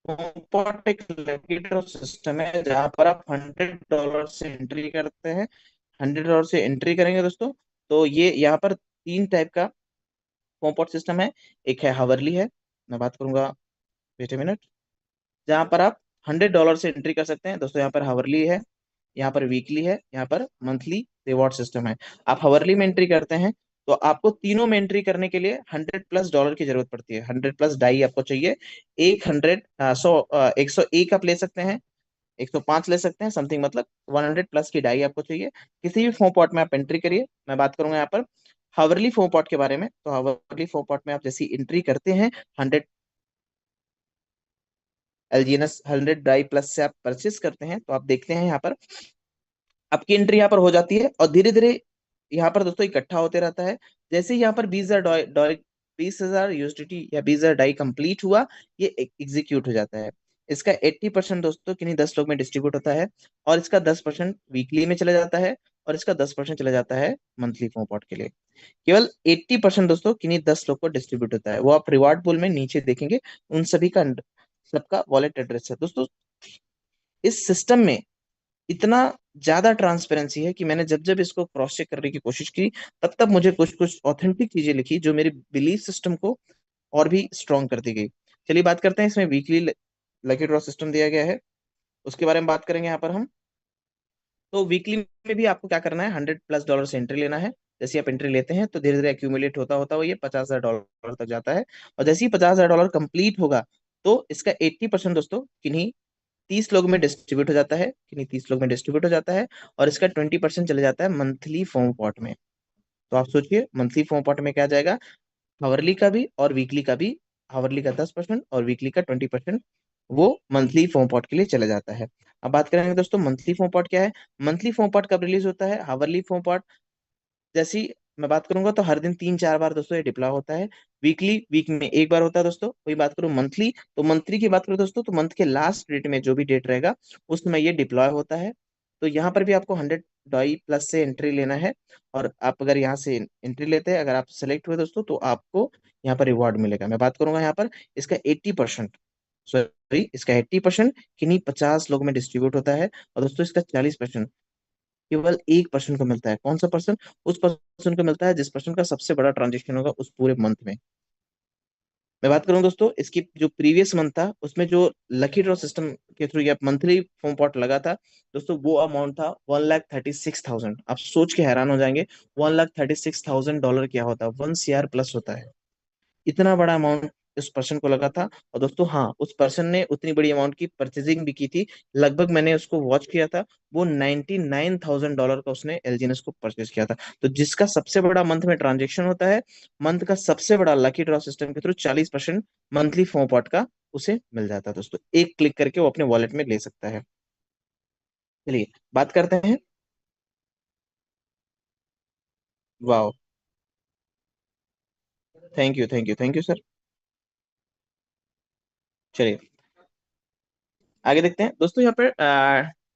होमपॉट एक लकी ड्रॉ सिस्टम है, जहां पर आप $100 से एंट्री करते हैं, $100 से एंट्री करेंगे दोस्तों, तो ये यहाँ पर तीन टाइप का कॉम्पोर्ट सिस्टम है। एक है हावरली है, मैं बात करूंगा, वेट ए मिनट, जहाँ पर आप $100 से एंट्री कर सकते हैं दोस्तों। यहाँ पर हावरली है, यहाँ पर वीकली है, यहाँ पर मंथली रिवॉर्ड सिस्टम है। आप हावरली में एंट्री करते हैं तो आपको तीनों में एंट्री करने के लिए $100+ की जरूरत पड़ती है। 100+ डाई आपको चाहिए। एक हंड्रेड 101 आप ले सकते हैं, 105 ले सकते हैं समथिंग, मतलब 100+ की डाई आपको चाहिए। किसी भी फोम पॉट में आप एंट्री करिए। मैं बात करूंगा यहाँ पर हावरली फोम पॉट के बारे में। तो हावरली फोम पॉट में आप जैसी एंट्री करते हैं, 100 LGNS 100 डाई प्लस से आप परचेस करते हैं, तो आप देखते हैं यहाँ पर आपकी एंट्री यहाँ पर हो जाती है, और धीरे धीरे यहाँ पर दोस्तों इकट्ठा होते रहता है। जैसे ही यहाँ पर 20,000 USDT या 20,000 डाई कंप्लीट हुआ, ये एग्जीक्यूट हो जाता है। इसका 80% दोस्तों किन्हीं 10 लोग में डिस्ट्रीब्यूट होता है, और इसका 10% वीकली में चला जाता है, और इसका 10% चला जाता है मंथली फोमपॉट के लिए। केवल 80% दोस्तों किन्हीं 10 लोग को डिस्ट्रीब्यूट होता है। वो आप रिवार्ड पूल में नीचे देखेंगे, उन सभी का सबका वॉलेट एड्रेस है दोस्तों। इस सिस्टम में इतना ज्यादा ट्रांसपेरेंसी है कि मैंने जब जब इसको क्रॉस चेक करने की कोशिश की, तब तब मुझे कुछ कुछ ऑथेंटिक चीजें लिखी जो मेरी बिलीफ सिस्टम को और भी स्ट्रॉन्ग करती गई। चलिए बात करते हैं, इसमें वीकली लकी ड्रॉ सिस्टम दिया गया है, उसके बारे में बात करेंगे यहाँ पर हम। तो वीकली में भी आपको क्या करना है, $100+ से एंट्री लेना है। जैसे आप एंट्री लेते हैं तो धीरे धीरे एक्यूमुलेट होता होता वो ये $50,000 तक जाता है। और जैसे ही $50,000 कंप्लीट होगा, तो इसका 80% दोस्तों किन्हीं 30 लोग में डिस्ट्रीब्यूट हो जाता है, किन्हीं 30 लोग में डिस्ट्रीब्यूट हो जाता है। और इसका 20% चले जाता है मंथली फॉर्म पॉट में। तो आप सोचिए, मंथली फॉर्म पॉट में क्या जाएगा, हावरली का भी और वीकली का भी। हावरली का 10% और वीकली का 20% वो मंथली फॉर्म पॉट के लिए चला जाता है। अब बात करेंगे दोस्तों मंथली फॉर्म पॉट क्या है। मंथली फॉर्म पॉट कब रिलीज होता है, हावरली फॉर्म पॉट जैसी मैं बात करूंगा तो हर दिन 3-4 बार दोस्तों ये डिप्लॉय होता है। वीकली वीक में एक बार होता है दोस्तों। वही बात करूं मंथली, तो मंथली की बात करूं दोस्तों, तो मंथ के लास्ट डेट में जो भी डेट रहेगा उसमें ये डिप्लॉय होता है। तो यहाँ पर भी आपको 100 डाई प्लस से एंट्री लेना है। और आप अगर यहाँ से एंट्री लेते हैं, अगर आप सेलेक्ट हुए दोस्तों, तो आपको यहाँ पर रिवॉर्ड मिलेगा। मैं बात करूंगा यहाँ पर इसका 80%, सॉरी इसका 80% किन्हीं 50 लोग में डिस्ट्रीब्यूट होता है। और दोस्तों इसका 40% केवल एक पर्सन को मिलता है। कौन सा पर्सन, उस पर्सन को मिलता है जिस पर्सन का सबसे बड़ा ट्रांजेक्शन होगा उस पूरे मंथ में। मैं बात करूं दोस्तों, इसकी जो प्रीवियस मंथ था उसमें जो लकी ड्रॉ सिस्टम के थ्रू या मंथली फोम पॉट लगा था दोस्तों, वो अमाउंट था 1,36,000। आप सोच के हैरान हो जाएंगे, $1,36,000 क्या होता है, 1 CR प्लस होता है। इतना बड़ा अमाउंट उस पर्सन को लगा था। और दोस्तों हाँ, उस पर्सन ने उतनी बड़ी अमाउंट की परचेजिंग भी की थी। लगभग मैंने उसको वॉच किया था, वो $99,000 का उसने एलजीएनएस को परचेज किया था। तो जिसका सबसे बड़ा मंथ में ट्रांजेक्शन होता है, मंथ का सबसे बड़ा लकी ड्रॉ सिस्टम के थ्रू 40% मंथली फोम पॉट का उसे मिल जाता है दोस्तों। एक क्लिक करके वो अपने वॉलेट में ले सकता है। चलिए बात करते हैं। वाह, thank you thank you thank you sir. चलिए आगे देखते हैं दोस्तों। यहाँ पर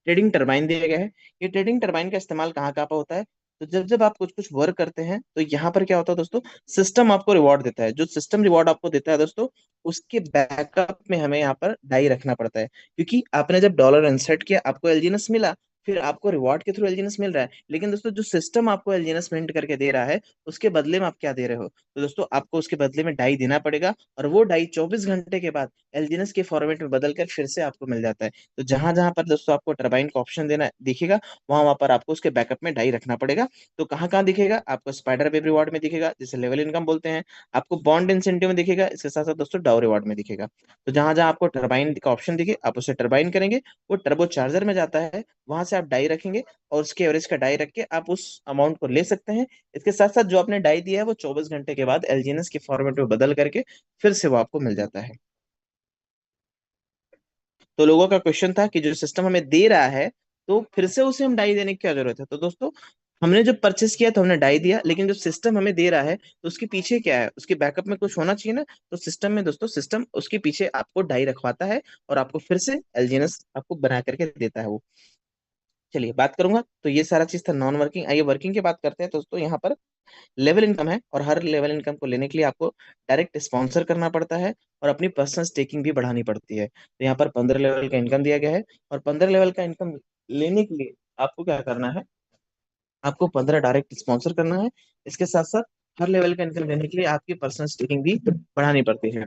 ट्रेडिंग टरबाइन दिया गया है। ये ट्रेडिंग टरबाइन का इस्तेमाल कहाँ कहाँ पर होता है, तो जब जब आप कुछ कुछ वर्क करते हैं तो यहाँ पर क्या होता है दोस्तों, सिस्टम आपको रिवॉर्ड देता है। जो सिस्टम रिवॉर्ड आपको देता है दोस्तों, उसके बैकअप में हमें यहाँ पर डाई रखना पड़ता है। क्योंकि आपने जब डॉलर इंसर्ट किया, आपको एलजीएनएस मिला, फिर आपको रिवॉर्ड के थ्रू एलजीएनएस मिल रहा है। लेकिन दोस्तों जो सिस्टम आपको एलजीएनएस मिंट करके दे रहा है, उसके बदले में आप क्या दे रहे हो, तो दोस्तों आपको उसके बदले में डाई देना पड़ेगा। और वो डाई 24 घंटे के बाद एलजीएनएस के फॉर्मेट में बदल कर फिर से आपको मिल जाता है। तो जहां जहां पर दोस्तों आपको टरबाइन का ऑप्शन देना दिखेगा, वहां वहां पर आपको उसके बैकअप में डाई रखना पड़ेगा। तो कहाँ कहाँ दिखेगा, आपको स्पाइडर वेब रिवार्ड में दिखेगा, जिसे लेवल इनकम बोलते हैं। आपको बॉन्ड इंसेंटिव में दिखेगा, इसके साथ साथ दोस्तों डाउ रिवार्ड में दिखेगा। तो जहां जहां आपको टरबाइन का ऑप्शन दिखे, आप उसे टरबाइन करेंगे, वो टर्बो चार्जर में जाता है, वहां से आप डाई रखेंगे, और उसके एवरेज का डाई रख के आप उस अमाउंट को ले सकते हैं। इसके साथ साथ जो आपने डाई दिया है, वो 24 घंटे के बाद एलजीएनएस के फॉर्मेट में बदल करके फिर से वो आपको मिल जाता है। तो लोगों का क्वेश्चन था कि जो सिस्टम हमें दे रहा है, तो फिर से उसे हम डाई देने की क्या जरूरत है। तो दोस्तों हमने जब परचेस किया तो हमने डाई दिया, लेकिन जो सिस्टम हमें दे रहा है तो उसके पीछे क्या है, उसके बैकअप में कुछ होना चाहिए ना। तो सिस्टम में दोस्तों, सिस्टम उसके पीछे आपको डाई रखवाता है, और आपको फिर से एलजीएनएस आपको बना करके देता है वो। चलिए बात करूंगा, तो ये सारा चीज था नॉन वर्किंग। आइए वर्किंग की बात करते हैं। तो दोस्तों यहाँ पर लेवल इनकम है, और हर लेवल इनकम को लेने के लिए आपको डायरेक्ट स्पॉन्सर करना पड़ता है, और अपनी पर्सनल स्टेकिंग भी बढ़ानी पड़ती है। तो यहाँ पर 15 लेवल का इनकम दिया गया है, और 15 लेवल का इनकम लेने के लिए आपको क्या करना है, आपको 15 डायरेक्ट स्पॉन्सर करना है। इसके साथ साथ हर लेवल का इनकम लेने के लिए आपकी पर्सनल स्टेकिंग भी बढ़ानी पड़ती है।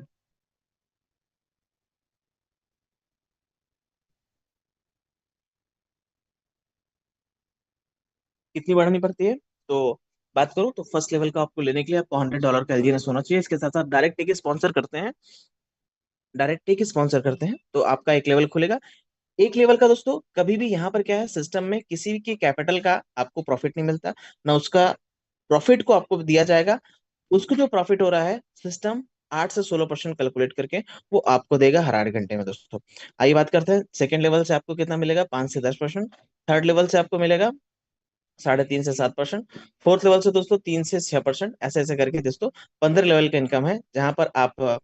कितनी बढ़ानी पड़ती है? तो बात करूं तो फर्स्ट लेवल का आपको लेने के लिए आपको $100 का एलजीएस होना चाहिए। इसके साथ साथ डायरेक्ट टेक स्पॉन्सर करते हैं, डायरेक्ट टेक स्पॉन्सर करते हैं तो आपका एक लेवल खुलेगा। एक लेवल का दोस्तों कभी भी यहाँ पर क्या है, सिस्टम में किसी की कैपिटल का आपको प्रॉफिट नहीं मिलता, ना उसका प्रॉफिट को आपको दिया जाएगा। उसको जो प्रॉफिट हो रहा है सिस्टम 8 से 16% कैलकुलेट करके वो आपको देगा हर 8 घंटे में दोस्तों। आइए बात करते हैं सेकंड लेवल से आपको कितना मिलेगा, 5 से 10%। थर्ड लेवल से आपको मिलेगा 3.5 से 7%। फोर्थ लेवल से दोस्तों 3 से 6%। ऐसे ऐसे करके दोस्तों 15 लेवल का इनकम है, जहां पर आप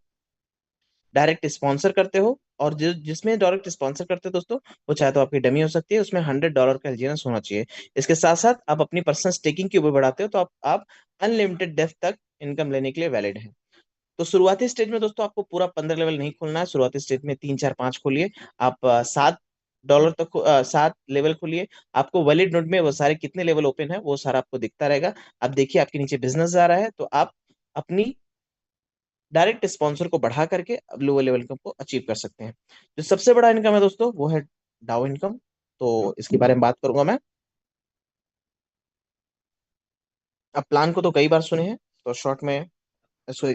डायरेक्ट स्पॉन्सर करते हो। और जिसमें डायरेक्ट स्पॉन्सर करते हो दोस्तों, वो चाहे तो आपकी डमी हो सकती है, उसमें $100 का एलजीएस होना चाहिए। इसके साथ साथ आप अपनी पर्सनल स्टेकिंग की ऊपर बढ़ाते हो तो आप अनलिमिटेड डेप्थ तक इनकम लेने के लिए वैलिड है। तो शुरुआती स्टेज में दोस्तों आपको पूरा 15 लेवल नहीं खोलना है, शुरुआती स्टेज में 3 4 5 खोलिए। आप $7 तक 7 लेवल खोलिए। आपको वैलिड नोट में वो सारे कितने लेवल ओपन है वो सारा आपको दिखता रहेगा। आप देखिए आपके नीचे बिजनेस आ रहा है तो आप अपनी डायरेक्ट स्पॉन्सर को बढ़ा करके अब लोअर लेवल इनकम को अचीव कर सकते हैं। जो सबसे बड़ा इनकम है दोस्तों वो है डाउ इनकम। तो इसके बारे में बात करूंगा मैं। अब प्लान को तो कई बार सुने हैं, तो शॉर्ट में इसको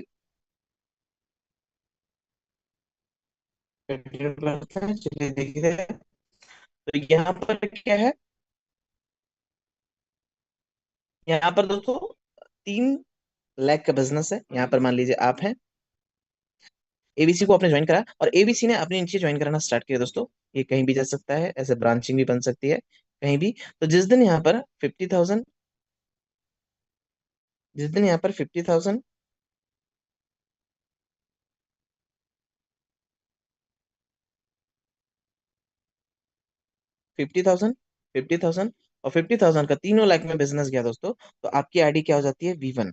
कंटिन्यू करते हैं। चलिए देखते हैं। तो यहाँ पर क्या है, यहाँ पर दोस्तों 3 लाख का बिजनेस है। यहाँ पर मान लीजिए आप हैं, एबीसी को आपने ज्वाइन करा और एबीसी ने अपने नीचे ज्वाइन कराना स्टार्ट किया दोस्तों। ये कहीं भी जा सकता है, ऐसे ब्रांचिंग भी बन सकती है कहीं भी। तो जिस दिन यहाँ पर 50,000 50,000 50,000 और 50,000 का तीनों लाख में बिजनेस गया दोस्तों, तो आपकी आईडी क्या हो जाती है, V1।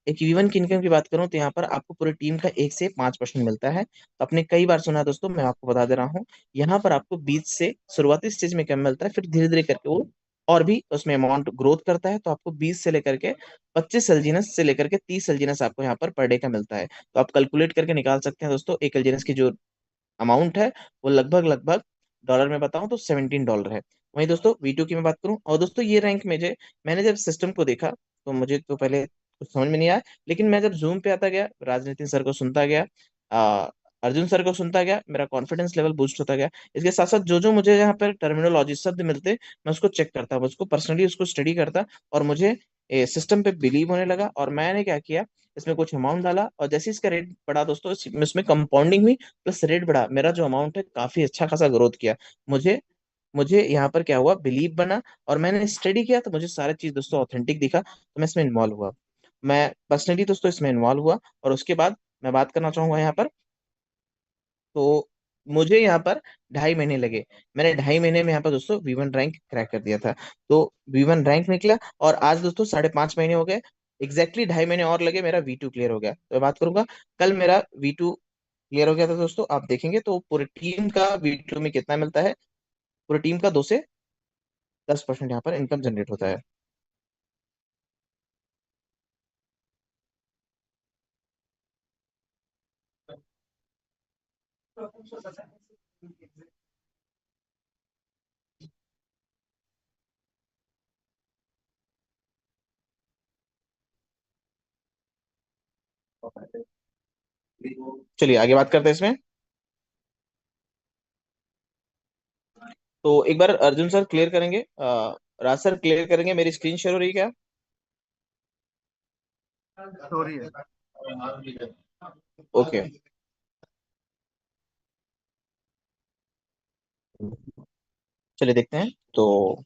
एक V1 की इनकम की बात करूं तो यहाँ पर आपको पूरी टीम का 1 से 5% मिलता है। तो आपने कई बार सुना है दोस्तों, मैं आपको बता दे रहा हूँ। यहाँ पर आपको 20 से शुरुआती स्टेज में कम मिलता है, फिर धीरे धीरे करके वो और भी उसमें अमाउंट ग्रोथ करता है। तो आपको 20 से लेकर के 25 एलजीनेस से लेकर के 30 एलजीनेस आपको यहाँ पर पर डे का मिलता है। तो आप कैलकुलेट करके निकाल सकते हैं दोस्तों, एक एलजीनेस की जो अमाउंट है वो लगभग लगभग डॉलर में बताऊं तो $17 है। वहीं दोस्तों V2 की मैं बात करूं, और दोस्तों ये रैंक में जो मैंने जब सिस्टम को देखा तो मुझे तो पहले कुछ समझ में नहीं आया, लेकिन मैं जब जूम पे आता गया, राजनीतिन सर को सुनता गया, अर्जुन सर को सुनता गया, मेरा कॉन्फिडेंस लेवल बूस्ट होता गया। इसके साथ साथ जो जो मुझे यहाँ पर टर्मिनोलॉजी शब्द मिलते, मैं उसको चेक करता, मैं उसको पर्सनली उसको स्टडी करता, और मुझे सिस्टम पे बिलीव होने लगा। और मैंने क्या किया, इसमें कुछ अमाउंट डाला, और जैसे इसका रेट बढ़ा दोस्तों, इसमें कंपाउंडिंग हुई प्लस रेट बढ़ा, मेरा जो अमाउंट है काफी अच्छा खासा ग्रोथ किया। मुझे मुझे यहाँ पर क्या हुआ, बिलीव बना, और मैंने स्टडी किया तो मुझे सारी चीज दोस्तों ऑथेंटिक दिखा, तो मैं इसमें इन्वॉल्व हुआ। मैं पर्सनली दोस्तों इसमें इन्वॉल्व हुआ। और उसके बाद मैं बात करना चाहूंगा यहाँ पर, तो मुझे यहाँ पर 2.5 महीने लगे। मैंने 2.5 महीने में यहाँ पर दोस्तों V1 रैंक क्रैक कर दिया था। तो V1 रैंक निकला, और आज दोस्तों 5.5 महीने हो गए, एग्जैक्टली 2.5 महीने और लगे, मेरा V2 क्लियर हो गया। तो मैं बात करूंगा, कल मेरा V2 क्लियर हो गया था दोस्तों। आप देखेंगे तो पूरी टीम का V2 में कितना मिलता है, पूरी टीम का 2 से 10% यहाँ पर इनकम जनरेट होता है। चलिए आगे बात करते हैं इसमें। तो एक बार अर्जुन सर क्लियर करेंगे, राज सर क्लियर करेंगे, मेरी स्क्रीन शेयर हो रही है क्या? स्टोरी है। ओके। चलिए देखते हैं। तो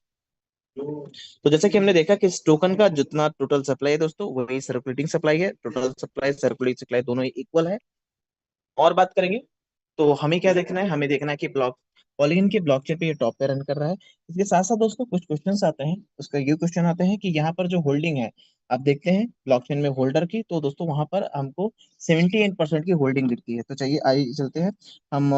जैसा कि हमने देखा कि इस टोकन का जितना टोटल सप्लाई है दोस्तों, वही सर्कुलेटिंग सप्लाई है। टोटल सप्लाई सर्कुलेटिंग सप्लाई दोनों ही इक्वल है। और बात करेंगे तो हमें क्या देखना है, हमें देखना है कि पॉलीगन के ब्लॉकचेन पे ये टॉप पे रन कर रहा है। इसके साथ साथ दोस्तों कुछ क्वेश्चंस आते हैं, उसका ये क्वेश्चन आते हैं कि यहाँ पर जो होल्डिंग है, आप देखते हैं ब्लॉकचेन में होल्डर की, तो दोस्तों वहां पर हमको 78% की होल्डिंग दिखती है। तो चलिए आइए चलते हैं, हम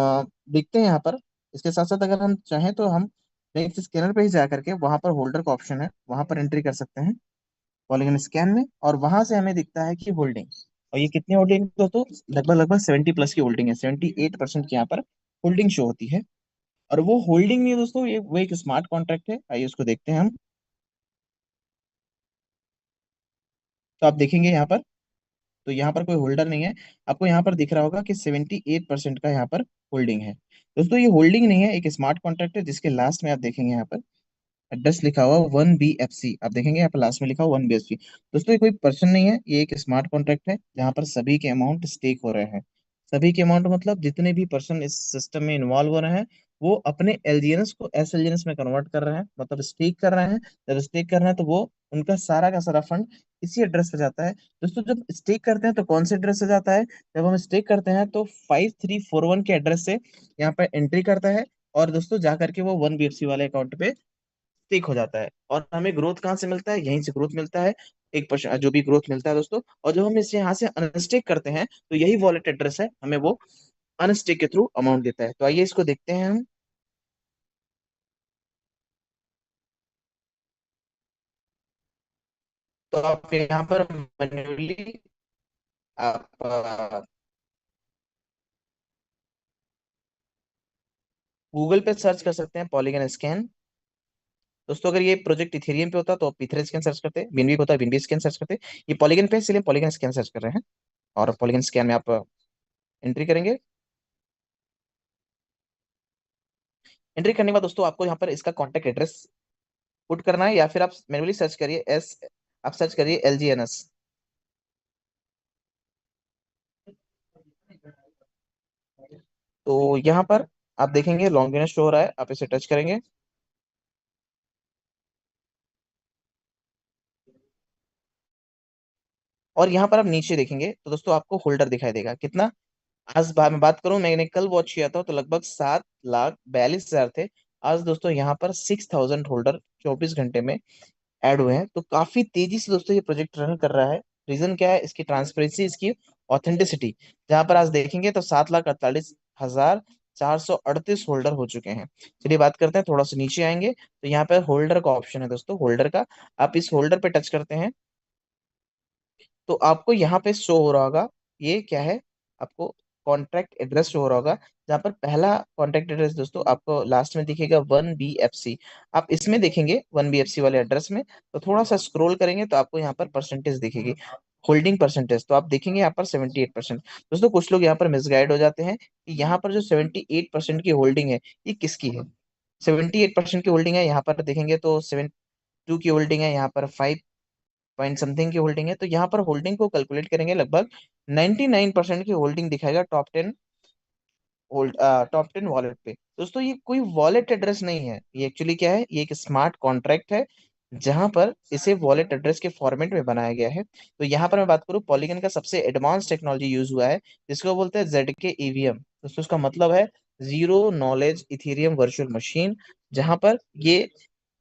देखते हैं यहाँ पर। इसके साथ साथ अगर हम चाहें तो हम नेक्स्ट स्कैनर पे ही जा करके वहां पर होल्डर का ऑप्शन है, वहां पर एंट्री कर सकते हैं पॉलीगन स्कैन में, और वहां से हमें दिखता है कि होल्डिंग, और ये कितनी होल्डिंग दोस्तों, लगभग लगभग 70+ की होल्डिंग है, 78% की यहाँ पर होल्डिंग शो होती है। और वो होल्डिंग नहीं है दोस्तों, ये वो एक स्मार्ट कॉन्ट्रैक्ट है, आइए उसको देखते हैं हम। तो आप देखेंगे यहाँ पर, तो यहाँ पर कोई होल्डर नहीं है, आपको यहाँ पर दिख रहा होगा कि 78% का यहाँ पर होल्डिंग है। दोस्तों ये होल्डिंग नहीं है, एक स्मार्ट कॉन्ट्रैक्ट है, जिसके लास्ट में आप देखेंगे यहाँ पर एड्रेस लिखा हुआ 1BFC, आप देखेंगे यहाँ पर लास्ट में लिखा हुआ 1BFC। दोस्तों ये कोई पर्सन नहीं है, ये एक स्मार्ट कॉन्ट्रैक्ट है जहाँ पर सभी के अमाउंट स्टेक हो रहे हैं। सभी के अमाउंट मतलब जितने भी पर्सन इस सिस्टम में इन्वॉल्व हो रहे हैं, वो अपने एलजीएनएस को एसएलजीएनएस में कन्वर्ट कर रहे हैं, मतलब स्टेक कर रहे हैं। जब स्टेक कर रहे हैं तो वो उनका सारा का सारा फंड इसी एड्रेस पे जाता है। दोस्तों जब स्टेक करते हैं तो कौन से एड्रेस से जाता है, जब हम स्टेक करते हैं तो 5341 के एड्रेस से यहाँ पे एंट्री करता है, और दोस्तों जा करके वो 1BFC वाले अकाउंट पे स्टिक हो जाता है। और हमें ग्रोथ कहाँ से मिलता है, यहीं से ग्रोथ मिलता है, 1% जो भी ग्रोथ मिलता है दोस्तों। और जब हम इसे यहाँ से अनस्टेक करते हैं तो यही वॉलेट एड्रेस है, हमें वो अनस्टेक के थ्रू अमाउंट देता है। तो आइए इसको देखते हैं हम। तो आप यहाँ पर मैन्युअली आप गूगल पे सर्च कर सकते हैं पॉलीगन स्कैन। दोस्तों अगर ये प्रोजेक्ट इथेरियम पे होता तो आप इथेरियम स्कैन सर्च करते, बीएनबी पे होता बीएनबी स्कैन सर्च करते। ये पॉलीगन पे है, इसलिए पॉलीगन स्कैन सर्च कर रहे हैं। और पॉलीगन स्कैन में आप एंट्री करेंगे। एंट्री करने के बाद दोस्तों आपको यहाँ पर इसका कॉन्टैक्ट एड्रेस पुट करना है, या फिर आप मैन्युअली सर्च करिए एस, आप सर्च करिए LGNS। तो यहाँ पर आप देखेंगे लॉन्गिनेस शो हो रहा है, आप इसे टच करेंगे। और यहाँ पर आप नीचे देखेंगे तो दोस्तों आपको होल्डर दिखाई देगा कितना। आज मैं बात करूं, मैंने कल वॉच किया था तो लगभग 7,42,000 थे। आज दोस्तों यहाँ पर 6,000 होल्डर 24 घंटे में ऐड हुए हैं। तो काफी तेजी से दोस्तों ये प्रोजेक्ट रन कर रहा है। रीजन क्या है, इसकी ट्रांसपेरेंसी, इसकी ऑथेंटिसिटी। जहां पर आज देखेंगे तो 7,48,438 होल्डर हो चुके हैं। चलिए बात करते हैं, थोड़ा सा नीचे आएंगे तो यहाँ पर होल्डर का ऑप्शन है दोस्तों, होल्डर का। आप इस होल्डर पे टच करते हैं तो आपको यहाँ पे शो हो रहा होगा, ये क्या है, आपको कॉन्ट्रैक्ट एड्रेस शो हो रहा होगा। जहाँ पर पहला कॉन्ट्रैक्ट एड्रेस दोस्तों आपको लास्ट में दिखेगा 1BFC। आप इसमें देखेंगे 1BFC वाले एड्रेस में, तो थोड़ा सा स्क्रॉल करेंगे तो आपको यहाँ पर परसेंटेज दिखेगी, होल्डिंग परसेंटेज। तो आप देखेंगे यहाँ पर 78%। दोस्तों कुछ लोग यहाँ पर मिसगाइड हो जाते हैं कि यहाँ पर जो 78% की होल्डिंग है ये किसकी है। 78% की होल्डिंग है, यहाँ पर देखेंगे तो 72 की होल्डिंग है, यहाँ पर 5 पॉइंट समथिंग की होल्डिंग है। तो यहाँ पर होल्डिंग को कैलकुलेट करेंगे, लगभग 99% की होल्डिंग दिखाएगा टॉप 10 वॉलेट पे। दोस्तों ये कोई वॉलेट एड्रेस नहीं है, ये एक्चुअली क्या है, ये एक स्मार्ट कॉन्ट्रैक्ट है जहां पर इसे वॉलेट एड्रेस के फॉर्मेट में बनाया गया है। तो यहाँ पर मैं बात करूँ, पॉलीगन का सबसे एडवांस टेक्नोलॉजी यूज हुआ है, जिसको बोलते हैं ZK EVM। दोस्तों उसका मतलब है zero knowledge Ethereum virtual machine. जहां पर ये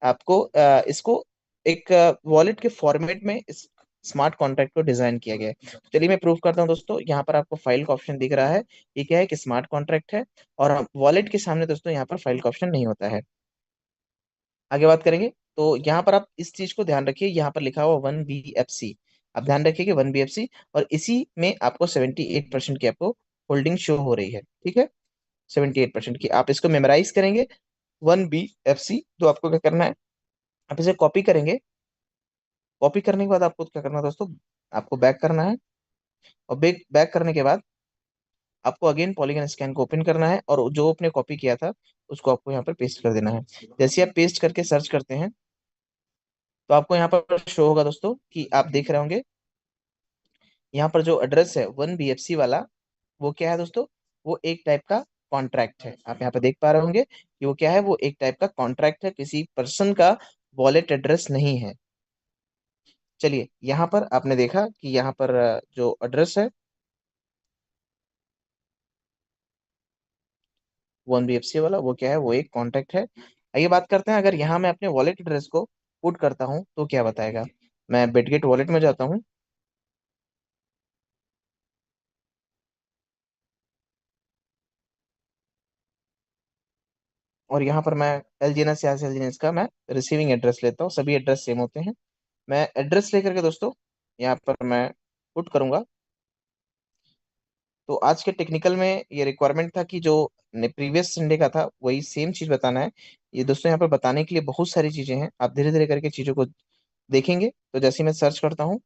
आपको इसको एक वॉलेट के फॉर्मेट में इस स्मार्ट कॉन्ट्रैक्ट को डिजाइन किया गया है। चलिए मैं प्रूव करता हूँ दोस्तों, यहाँ पर आपको फाइल का ऑप्शन दिख रहा है, ये क्या है कि स्मार्ट कॉन्ट्रैक्ट है। और वॉलेट के सामने दोस्तों यहाँ पर फाइल का ऑप्शन नहीं होता है। आगे बात करेंगे तो यहाँ पर आप इस चीज को ध्यान रखिए, यहाँ पर लिखा हुआ 1BFC, आप ध्यान रखिए कि 1BFC, और इसी में आपको 78% की आपको होल्डिंग शो हो रही है, ठीक है। 78% की आप इसको मेमोराइज करेंगे 1BFC। तो आपको क्या करना है, आप इसे कॉपी करेंगे। कॉपी करने के बाद आपको क्या करना है दोस्तों, आपको बैक करना है। और बैक बैक करने के बाद आपको अगेन पॉलीगन स्कैन को ओपन करना है, और जो आपने कॉपी किया था उसको आपको यहाँ पर पेस्ट कर देना है। जैसे आप पेस्ट करके सर्च करते हैं तो आपको यहाँ पर शो होगा दोस्तों कि आप देख रहे होंगे, यहाँ पर जो एड्रेस है 1BFC वाला, वो क्या है दोस्तों, वो एक टाइप का कॉन्ट्रैक्ट है। आप यहाँ पे देख पा रहे होंगे कि वो क्या है, वो एक टाइप का कॉन्ट्रैक्ट है, किसी पर्सन का वॉलेट एड्रेस नहीं है। चलिए यहाँ पर आपने देखा कि यहाँ पर जो एड्रेस है 1BFC वाला, वो क्या है, वो एक कॉन्टैक्ट है। आइए बात करते हैं, अगर यहाँ मैं अपने वॉलेट एड्रेस को पुट करता हूँ तो क्या बताएगा। मैं बिटगेट वॉलेट में जाता हूँ, और यहाँ पर मैं एलजीएनएस या एलजीएनएस का मैं रिसीविंग एड्रेस लेता हूँ, सभी एड्रेस सेम होते हैं। मैं एड्रेस लेकर के दोस्तों यहाँ पर मैं पुट करूंगा। तो आज के टेक्निकल में ये रिक्वायरमेंट था कि जो प्रीवियस संडे का था वही सेम चीज बताना है। ये दोस्तों यहाँ पर बताने के लिए बहुत सारी चीजें हैं, आप धीरे धीरे करके चीजों को देखेंगे। तो जैसे ही मैं सर्च करता हूँ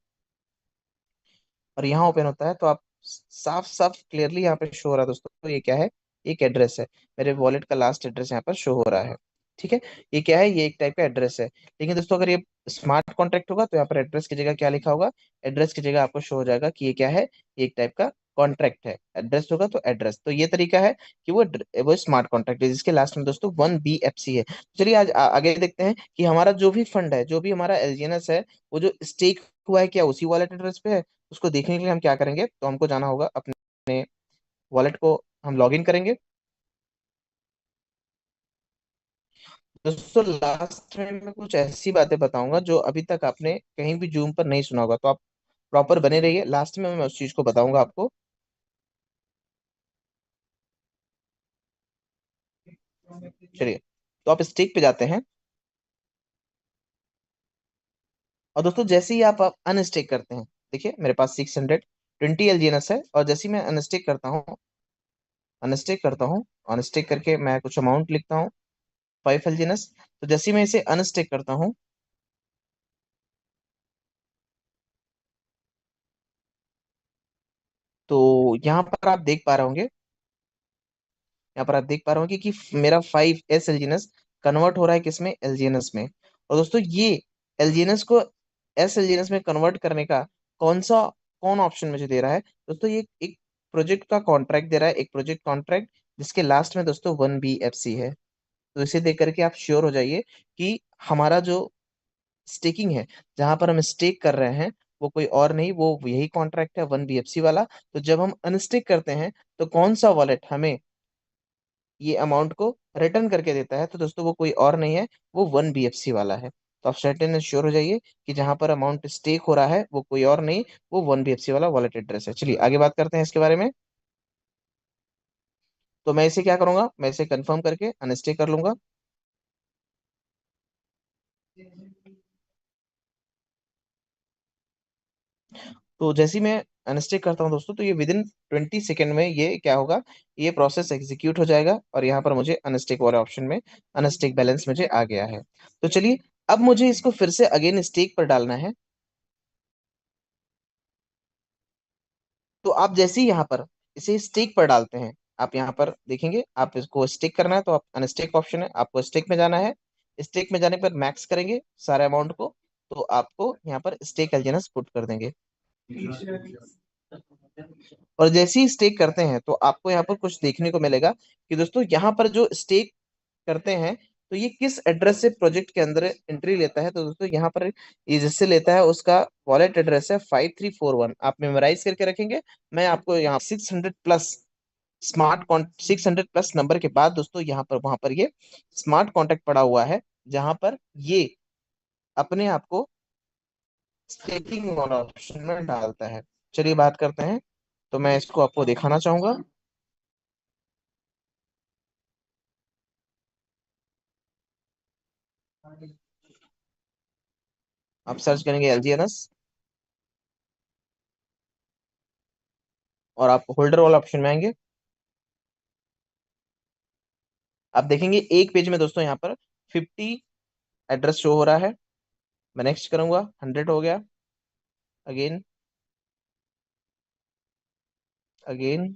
और यहाँ ओपन होता है तो आप साफ साफ क्लियरली यहाँ पे शो हो रहा है दोस्तों, तो ये क्या है, एक एड्रेस है। मेरे वॉलेट का लास्ट एड्रेस यहाँ पर शो हो रहा है। ठीक है, ये क्या है, ये एक टाइप का एड्रेस है। लेकिन दोस्तों अगर ये स्मार्ट कॉन्ट्रैक्ट होगा तो यहाँ पर एड्रेस की जगह क्या लिखा होगा, एड्रेस की जगह आपको शो हो जाएगा कि ये क्या है, ये एक टाइप का कॉन्ट्रैक्ट है। एड्रेस होगा तो एड्रेस, तो ये तरीका है कि वो स्मार्ट कॉन्ट्रैक्ट है जिसके लास्ट में दोस्तों 1BFC है। चलिए आज आगे देखते हैं कि हमारा जो भी फंड है, जो भी हमारा एलजीएनएस है, वो जो स्टेक हुआ है क्या उसी वॉलेट एड्रेस पे है। उसको देखने के लिए हम क्या करेंगे, तो हमको जाना होगा अपने वॉलेट को, हम लॉग इन करेंगे। दोस्तों लास्ट में मैं कुछ ऐसी बातें बताऊंगा जो अभी तक आपने कहीं भी जूम पर नहीं सुना होगा, तो आप प्रॉपर बने रहिए, लास्ट में मैं उस चीज को बताऊंगा आपको। चलिए, तो आप स्टेक पे जाते हैं और दोस्तों जैसे ही आप अनस्टेक करते हैं, देखिए मेरे पास 620 एलजीएनएस है, और जैसे ही मैं अनस्टेक करता हूँ, अनस्टेक करके मैं कुछ अमाउंट लिखता हूँ, 5 एलजीएनएस। तो जैसे ही मैं इसे अनस्टेक करता हूँ, तो यहाँ पर आप देख पा रहे होंगे, यहाँ पर आप देख पा रहे होंगे कि मेरा 5 एस एलजीएनएस कन्वर्ट हो रहा है किसमें, एलजीएनएस में। और दोस्तों ये एलजीएनएस को एसएलजीएनएस में कन्वर्ट करने का कौन ऑप्शन मुझे दे रहा है, दोस्तों ये एक प्रोजेक्ट का कॉन्ट्रैक्ट दे रहा है, एक प्रोजेक्ट कॉन्ट्रैक्ट जिसके लास्ट में दोस्तों 1BFC है। तो इसे देख करके आप श्योर हो जाइए कि हमारा जो स्टेकिंग है, जहां पर हम स्टेक कर रहे हैं, वो कोई और नहीं, वो यही कॉन्ट्रैक्ट है 1BFC वाला। तो जब हम अनस्टेक करते हैं तो कौन सा वॉलेट हमें ये अमाउंट को रिटर्न करके देता है, तो दोस्तों वो कोई और नहीं है, वो 1BFC वाला है। तो आप सर्टेन एंड श्योर हो जाइए कि जहां पर अमाउंट स्टेक हो रहा है वो कोई और नहीं, वो 1BFC वाला वॉलेट एड्रेस है। चलिए आगे बात करते हैं इसके बारे में। तो मैं इसे क्या करूंगा, मैं इसे कंफर्म करके अनस्टेक कर लूंगा। तो जैसे ही मैं अनस्टेक करता हूँ दोस्तों, तो ये विद इन 20 सेकेंड में ये क्या होगा, ये प्रोसेस एग्जीक्यूट हो जाएगा, और यहाँ पर मुझे अनस्टेक वाले ऑप्शन में अनस्टेक बैलेंस मुझे आ गया है। तो चलिए, अब मुझे इसको फिर से अगेन स्टेक पर डालना है। तो आप जैसे ही यहाँ पर इसे स्टेक पर डालते हैं, आप यहाँ पर देखेंगे, आप इसको स्टेक करना है तो आप अनस्टेक ऑप्शन है, आपको स्टेक में जाना है। स्टेक में जाने पर मैक्स करेंगे सारे अमाउंट को, तो आपको यहाँ पर स्टेक एलजेनस पुट कर देंगे। और जैसे ही स्टेक करते हैं तो आपको यहाँ पर कुछ देखने को मिलेगा कि दोस्तों यहाँ पर जो स्टेक करते हैं, तो ये किस एड्रेस से प्रोजेक्ट के अंदर एंट्री लेता है। तो दोस्तों यहाँ पर ये जिससे लेता है उसका वॉलेट एड्रेस है 5341, आप मेमोराइज करके रखेंगे। मैं आपको यहाँ 600 प्लस 600 प्लस नंबर के बाद दोस्तों यहाँ पर वहां पर ये स्मार्ट कॉन्टेक्ट पड़ा हुआ है, जहां पर ये अपने आप को स्टेकिंग वाला ऑप्शन में डालता है। चलिए बात करते हैं, तो मैं इसको आपको दिखाना चाहूंगा। आप सर्च करेंगे एलजीएनएस और आप होल्डर वाला ऑप्शन में आएंगे। आप देखेंगे एक पेज में दोस्तों यहाँ पर 50 एड्रेस शो हो रहा है। मैं नेक्स्ट करूंगा, 100 हो गया, अगेन, अगेन,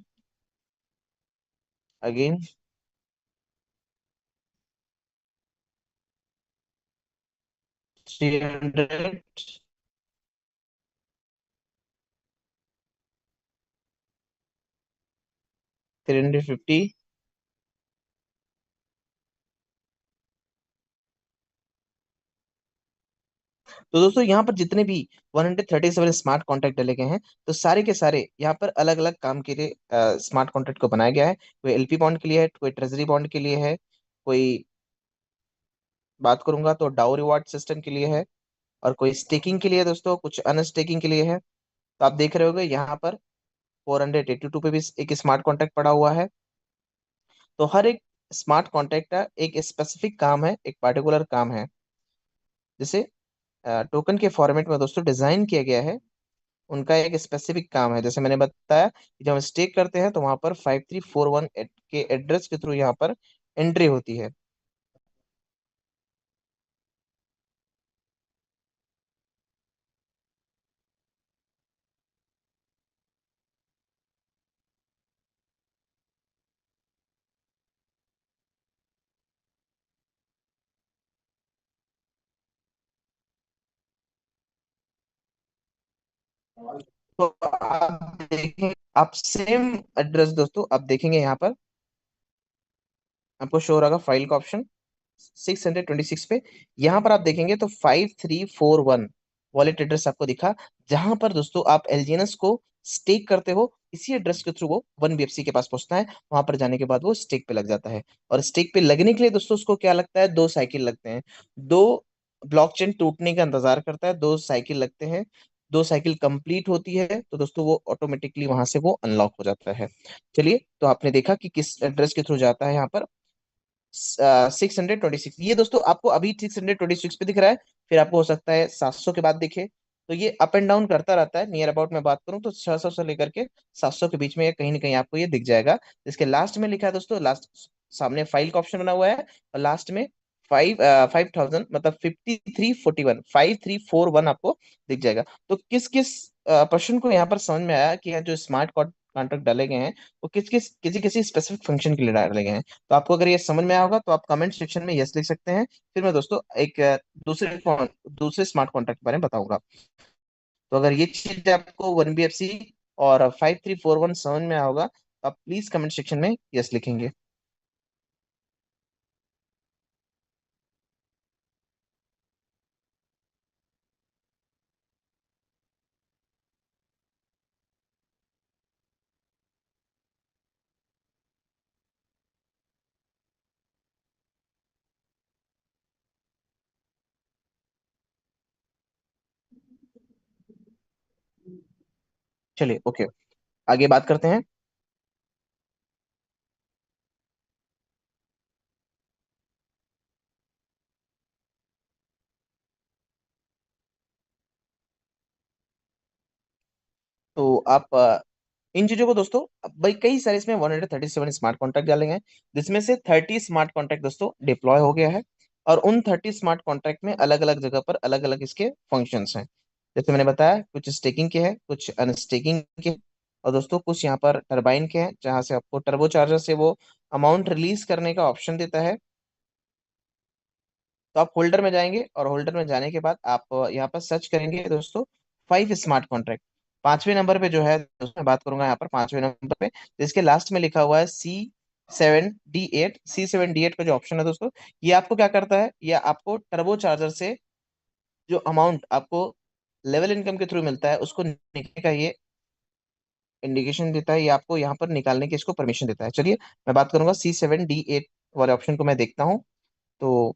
अगेन, 300, 350। तो दोस्तों यहाँ पर जितने भी 137 स्मार्ट कॉन्ट्रैक्ट डले गए हैं, तो सारे के सारे यहाँ पर अलग अलग काम के लिए स्मार्ट कॉन्ट्रैक्ट को बनाया गया है। कोई एलपी बॉन्ड के लिए है, कोई ट्रेजरी बॉन्ड के लिए है, कोई बात करूंगा तो डाउ रिवार्ड सिस्टम के लिए है, और कोई स्टेकिंग के लिए है दोस्तों, कुछ अनस्टेकिंग के लिए है। तो आप देख रहे होगे यहाँ पर 482 पे भी एक स्मार्ट कॉन्ट्रैक्ट पड़ा हुआ है। तो हर एक स्मार्ट कॉन्ट्रैक्ट का एक स्पेसिफिक काम है, एक पार्टिकुलर काम है, जिसे टोकन के फॉर्मेट में दोस्तों डिजाइन किया गया है। उनका एक स्पेसिफिक काम है, जैसे मैंने बताया कि जब हम स्टेक करते हैं तो वहां पर 5341 के एड्रेस के थ्रू यहाँ पर एंट्री होती है। तो आप देखें, आप सेम एड्रेस दोस्तों आप देखेंगे यहाँ पर, आपको शो हो रहा फाइल का ऑप्शन 626 पे। यहाँ पर आप देखेंगे तो 5341 वॉलेट एड्रेस आपको दिखा, जहां पर दोस्तों आप एलजीएनएस को स्टेक करते हो। इसी एड्रेस के थ्रू वो 1BFC के पास पहुंचता है, वहां पर जाने के बाद वो स्टेक पे लग जाता है। और स्टेक पे लगने के लिए दोस्तों उसको क्या लगता है, 2 साइकिल लगते हैं। दो ब्लॉकचेन टूटने का इंतजार करता है, 2 साइकिल लगते हैं। 2 साइकिल कंप्लीट होती है तो दोस्तों वो ऑटोमेटिकली वहां से वो अनलॉक हो जाता है। चलिए, तो आपने देखा कि किस एड्रेस के थ्रू जाता है यहाँ पर 626। ये दोस्तों आपको अभी 626 पे दिख रहा है, फिर आपको हो सकता है 700 के बाद दिखे। तो ये अप एंड डाउन करता रहता है। नियर अबाउट में बात करूं तो 600 से लेकर के 700 के बीच में ये कहीं ना कहीं आपको ये दिख जाएगा। इसके लास्ट में लिखा है दोस्तों, लास्ट सामने फाइल का ऑप्शन बना हुआ है, और लास्ट में 5000 मतलब 5341 आपको दिख जाएगा। तो किस किस पर्सन को यहाँ पर समझ में आया कि यहाँ जो स्मार्ट कॉन्ट्रैक्ट डाले गए हैं वो किस किस किसी किसी स्पेसिफिक फंक्शन के लिए डाले गए हैं। तो आपको अगर ये समझ में आया होगा तो आप कमेंट सेक्शन में यस लिख सकते हैं। फिर मैं दोस्तों एक दूसरे स्मार्ट कॉन्ट्रैक्ट के बारे में बताऊंगा। तो अगर ये चीज आपको 1BFC और 5341 समझ में आया होगा तो आप प्लीज कमेंट सेक्शन में यस लिखेंगे। चलिए, ओके, आगे बात करते हैं। तो आप इन चीजों को दोस्तों, अब भाई कई सारे इसमें 137 स्मार्ट कॉन्ट्रैक्ट डाले गए हैं, जिसमें से 30 स्मार्ट कॉन्ट्रैक्ट दोस्तों डिप्लॉय हो गया है। और उन 30 स्मार्ट कॉन्ट्रैक्ट में अलग अलग जगह पर अलग अलग इसके फंक्शंस हैं। जैसे मैंने बताया, कुछ स्टेकिंग के हैं, कुछ अनस्टेकिंग के हैं, और दोस्तों कुछ यहाँ पर टरबाइन के हैं, जहां से आपको टर्बो चार्जर से वो अमाउंट रिलीज करने का ऑप्शन देता है। तो आप होल्डर में जाएंगे, और होल्डर में जाने के बाद आप यहाँ पर सर्च करेंगे दोस्तों 5 स्मार्ट कॉन्ट्रैक्ट। 5वें नंबर पे जो है दोस्तों, मैं बात करूंगा यहाँ पर 5वें नंबर पे, जिसके लास्ट में लिखा हुआ है C7D8। का जो ऑप्शन है दोस्तों, ये आपको क्या करता है, ये आपको टर्बो चार्जर से जो अमाउंट आपको लेवल इनकम के थ्रू मिलता है उसको निकलने का ये इंडिकेशन देता है। ये आपको यहाँ पर निकालने की इसको परमिशन देता है। चलिए, मैं बात करूंगा C7D8 वाले ऑप्शन को मैं देखता हूँ। तो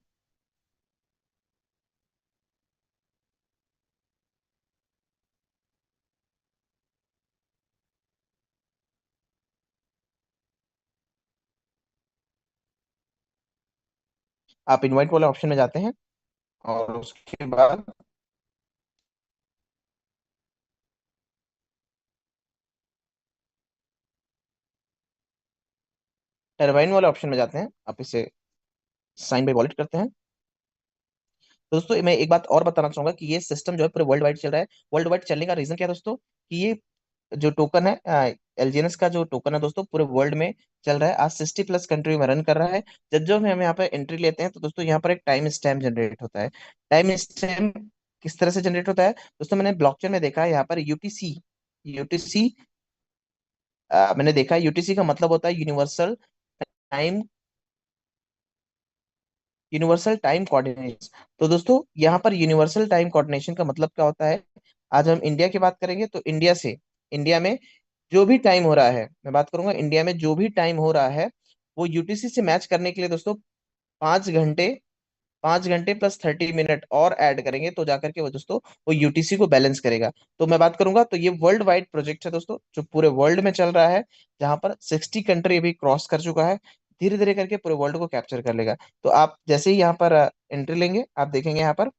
आप इनवाइट वाले ऑप्शन में जाते हैं, और उसके बाद टरबाइन वाले ऑप्शन में जाते हैं, आप इसे साइन बाय वॉलेट करते हैं। तो दोस्तों मैं एक बात और बताना चाहूंगा कि ये सिस्टम जो है पूरे वर्ल्ड वाइड चल रहा है। वर्ल्ड वाइड चलने का रीजन क्या है दोस्तों, कि ये जो टोकन है, एलजीएनएस का जो टोकन है दोस्तों, पूरे वर्ल्ड में चल रहा है। आज 60+ कंट्री में रन कर रहा है। जब जब हम यहाँ पे एंट्री लेते हैं तो दोस्तों यहाँ पर एक टाइम स्टैम्प जनरेट होता है। टाइम स्टैम्प किस तरह से जनरेट होता है दोस्तों, मैंने ब्लॉकचेन में देखा है, यहाँ पर यूटीसी यूटीसी मैंने देखा है, यूटीसी का मतलब होता है टाइम यूनिवर्सल टाइम कोऑर्डिनेशन। तो दोस्तों यहाँ पर यूनिवर्सल टाइम कोऑर्डिनेशन का मतलब क्या होता है। आज हम इंडिया की बात करेंगे तो इंडिया में जो भी टाइम हो रहा है, मैं बात करूंगा इंडिया में जो भी टाइम हो रहा है, वो यूटीसी से मैच करने के लिए दोस्तों 5 घंटे 5 घंटे प्लस 30 मिनट और ऐड करेंगे, तो जाकर के वो दोस्तों वो यूटीसी को बैलेंस करेगा। तो मैं बात करूंगा तो ये वर्ल्ड वाइड प्रोजेक्ट है दोस्तों, जो पूरे वर्ल्ड में चल रहा है, जहां पर 60 कंट्री अभी क्रॉस कर चुका है। धीरे धीरे करके पूरे वर्ल्ड को कैप्चर कर लेगा। तो आप जैसे ही यहाँ पर एंट्री लेंगे, आप देखेंगे यहाँ पर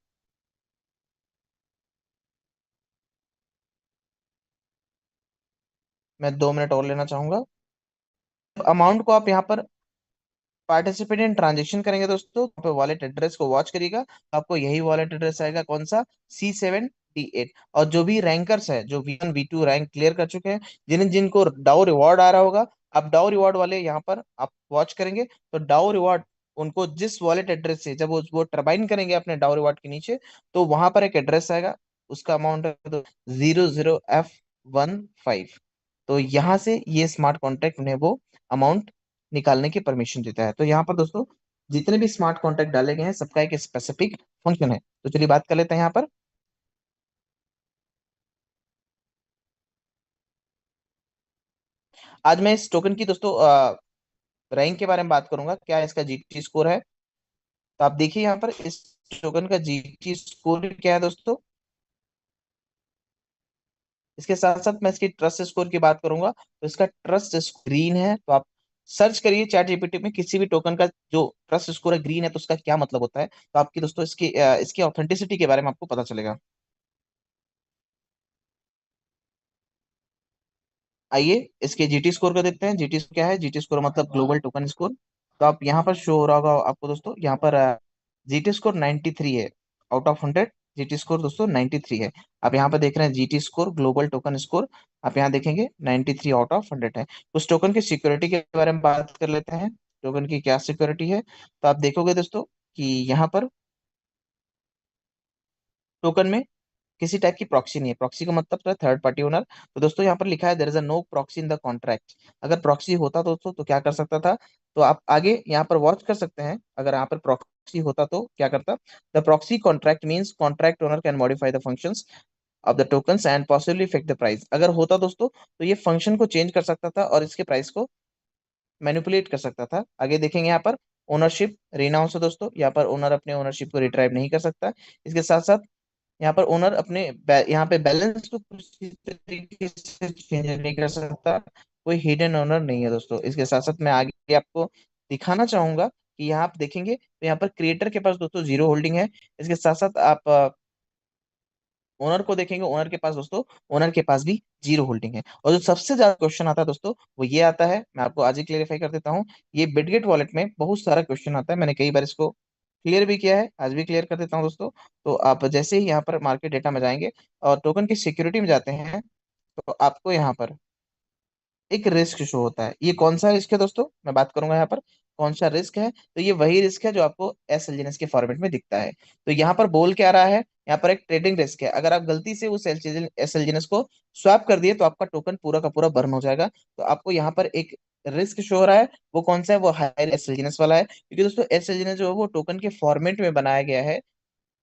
मैं 2 मिनट और लेना चाहूंगा। अमाउंट को आप यहाँ पर पार्टिसिपेट इन ट्रांजेक्शन करेंगे दोस्तों, यहाँ पे वॉलेट एड्रेस को वॉच करिएगा, तो आपको यही वॉलेट एड्रेस आएगा, कौन सा, C7D8। और जो भी रैंकर्स है, जो V1 V2 रैंक क्लियर कर चुके हैं, जिनको डाउ रिवॉर्ड आ रहा होगा, आप डाउ रिवॉर्ड वाले यहाँ पर आप वॉच करेंगे, तो डाउ रिवॉर्ड उनको जिस वॉलेट एड्रेस से जब वो टर्बाइन करेंगे अपने डाउ रिवॉर्ड के नीचे, तो वहां पर एक एड्रेस आएगा, उसका अमाउंट है तो 00F15। तो यहाँ से ये स्मार्ट कॉन्ट्रैक्ट उन्हें वो अमाउंट निकालने की परमिशन देता है। तो यहाँ पर दोस्तों जितने भी स्मार्ट कॉन्ट्रैक्ट डाले गए हैं, सबका एक स्पेसिफिक फंक्शन है। तो चलिए बात कर लेते हैं यहाँ पर। आज मैं इस टोकन की दोस्तों रैंक के बारे में बात करूंगा, क्या इसका जीटी स्कोर है। तो आप देखिए यहाँ पर इस टोकन का जीटी स्कोर क्या है दोस्तों। इसके साथ साथ मैं इसकी ट्रस्ट स्कोर की बात करूंगा, तो इसका ट्रस्ट ग्रीन है। तो आप सर्च करिए चैट जीपीटी में, किसी भी टोकन का जो ट्रस्ट स्कोर है ग्रीन है, तो उसका क्या मतलब होता है, तो आपकी दोस्तों इसकी ऑथेंटिसिटी के बारे में आपको पता चलेगा। आइए इसके जीटी स्कोर को देखते हैं। जीटी क्या है, जीटी स्कोर मतलब ग्लोबल टोकन स्कोर। तो आप यहाँ पर शो हो रहा होगा आपको दोस्तों, यहाँ पर जीटी स्कोर 93 है आउट ऑफ 100। जीटी स्कोर दोस्तों 93 है। आप यहाँ पर देख रहे हैं GT score global token score, आप यहाँ देखेंगे 93 आउट ऑफ 100 है। उस टोकन की सिक्योरिटी के बारे में बात कर लेते हैं, टोकन की क्या सिक्योरिटी है। तो आप देखोगे दोस्तों कि यहाँ पर टोकन में किसी टाइप की प्रॉक्सी नहीं है। प्रॉक्सी का मतलब है थर्ड पार्टी ओनर। तो दोस्तों यहाँ पर लिखा है there is a no proxy in the contract. अगर प्रॉक्सी होता दोस्तों तो क्या कर सकता था, तो आप आगे यहाँ पर वॉच कर सकते हैं, अगर यहाँ पर प्रॉक्सी होता तो क्या करता। The proxy contract means contract owner can modify the functions of the tokens and possibly effect the price. अगर होता दोस्तों तो ये फंक्शन को चेंज कर सकता था और इसके प्राइस को मैनिपुलेट कर सकता था। आगे देखेंगे यहाँ पर ओनरशिप रिनाउंस है दोस्तों, यहाँ पर ओनर अपने ओनरशिप को रिट्राइव नहीं कर सकता। इसके साथ साथ यहाँ पर ओनर अपने यहाँ पे बैलेंस को किसी तरीके से चेंज नहीं कर सकता। कोई हिडन ओनर नहीं है दोस्तों। इसके साथ साथ मैं आगे आपको दिखाना चाहूंगा कि यहाँ आप देखेंगे तो यहाँ पर क्रिएटर के पास दोस्तों जीरो होल्डिंग है। इसके साथ साथ आप ओनर को देखेंगे, ओनर के पास दोस्तों, ओनर के पास भी जीरो होल्डिंग है। और जो सबसे ज्यादा क्वेश्चन आता है दोस्तों, वो ये आता है, मैं आपको आज ही क्लेरिफाई कर देता हूँ। ये बिटगेट वॉलेट में बहुत सारा क्वेश्चन आता है, मैंने कई बार इसको क्लियर भी किया है, आज भी क्लियर कर देता हूँ दोस्तों। तो आप जैसे ही यहाँ पर मार्केट डेटा में जाएंगे और टोकन की सिक्योरिटी में जाते हैं, तो आपको यहाँ पर एक रिस्क शो होता है। ये कौन सा रिस्क है दोस्तों, मैं बात करूंगा यहाँ पर कौन सा रिस्क है। तो ये वही रिस्क है जो आपको एसएलजीएस के फॉर्मेट में दिखता है। तो यहाँ पर बोल क्या रहा है, यहाँ पर एक ट्रेडिंग रिस्क है। अगर आप गलती से उस एसएलजीएस को स्वैप कर दिए, तो आपका टोकन पूरा का पूरा बर्न हो जाएगा। तो आपको यहाँ पर एक रिस्क शो हो रहा है, वो कौन सा है, वो हायर एसएलजीएस वाला है, क्योंकि दोस्तों एसएलजीएस जो है वो टोकन के फॉर्मेट में बनाया गया है।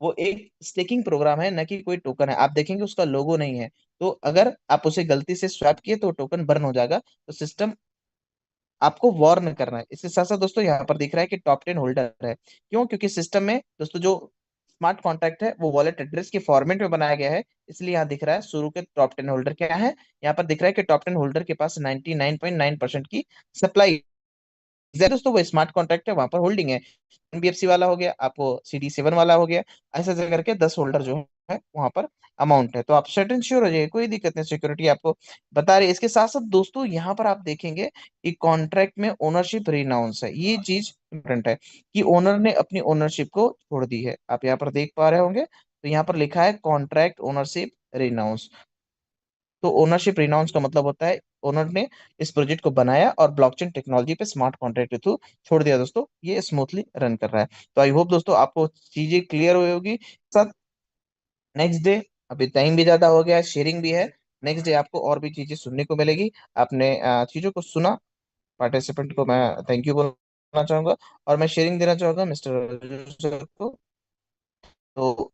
वो एक स्टेकिंग प्रोग्राम है, न कि कोई टोकन है। आप देखेंगे उसका लोगो नहीं है। तो अगर आप उसे गलती से स्वैप किए तो टोकन बर्न हो जाएगा। तो सिस्टम आपको वार्न करना है। इसके साथ साथ दोस्तों यहाँ पर दिख रहा है कि टॉप 10 होल्डर है। क्यों, क्योंकि सिस्टम में दोस्तों जो स्मार्ट कॉन्ट्रैक्ट है वो वॉलेट एड्रेस के फॉर्मेट में बनाया गया है, इसलिए यहाँ दिख रहा है शुरू के टॉप 10 होल्डर क्या है। यहाँ पर दिख रहा है कि टॉप 10 होल्डर के पास 99.9% की सप्लाई। दोस्तों वो स्मार्ट कॉन्ट्रैक्ट है, वहां पर होल्डिंग है। एनबीएफसी वाला हो गया, आपको CD7 वाला हो गया, ऐसे ऐसे करके 10 होल्डर जो है वहां पर अमाउंट है। तो आप सर्टेन श्योर हो जाइए, कोई दिक्कत नहीं, सिक्योरिटी आपको बता रही है। इसके साथ साथ दोस्तों यहाँ पर आप देखेंगे कि कॉन्ट्रैक्ट में ओनरशिप रिनाउंस है। ये चीज इंपॉर्टेंट है कि ओनर ने अपनी ओनरशिप को छोड़ दी है। आप यहाँ पर देख पा रहे होंगे, तो यहाँ पर लिखा है कॉन्ट्रैक्ट ओनरशिप रिनाउंस। तो ओनरशिप रिनाउंस का मतलब होता है ओनर ने इस प्रोजेक्ट को बनाया और ब्लॉकचेन टेक्नोलॉजी पे स्मार्ट कॉन्ट्रैक्ट के थ्रू छोड़ दिया दोस्तों, ये स्मूथली रन कर रहा है। तो आई होप दोस्तों आपको चीजें क्लियर हुई होगी। सर नेक्स्ट डे, अभी टाइम भी ज्यादा हो गया है, शेयरिंग भी है, नेक्स्ट डे आपको और भी चीजें सुनने को मिलेगी। आपने चीजों को सुना, पार्टिसिपेंट को मैं थैंक यू बोलना चाहूंगा, और मैं शेयरिंग देना चाहूंगा मिस्टर सर को। तो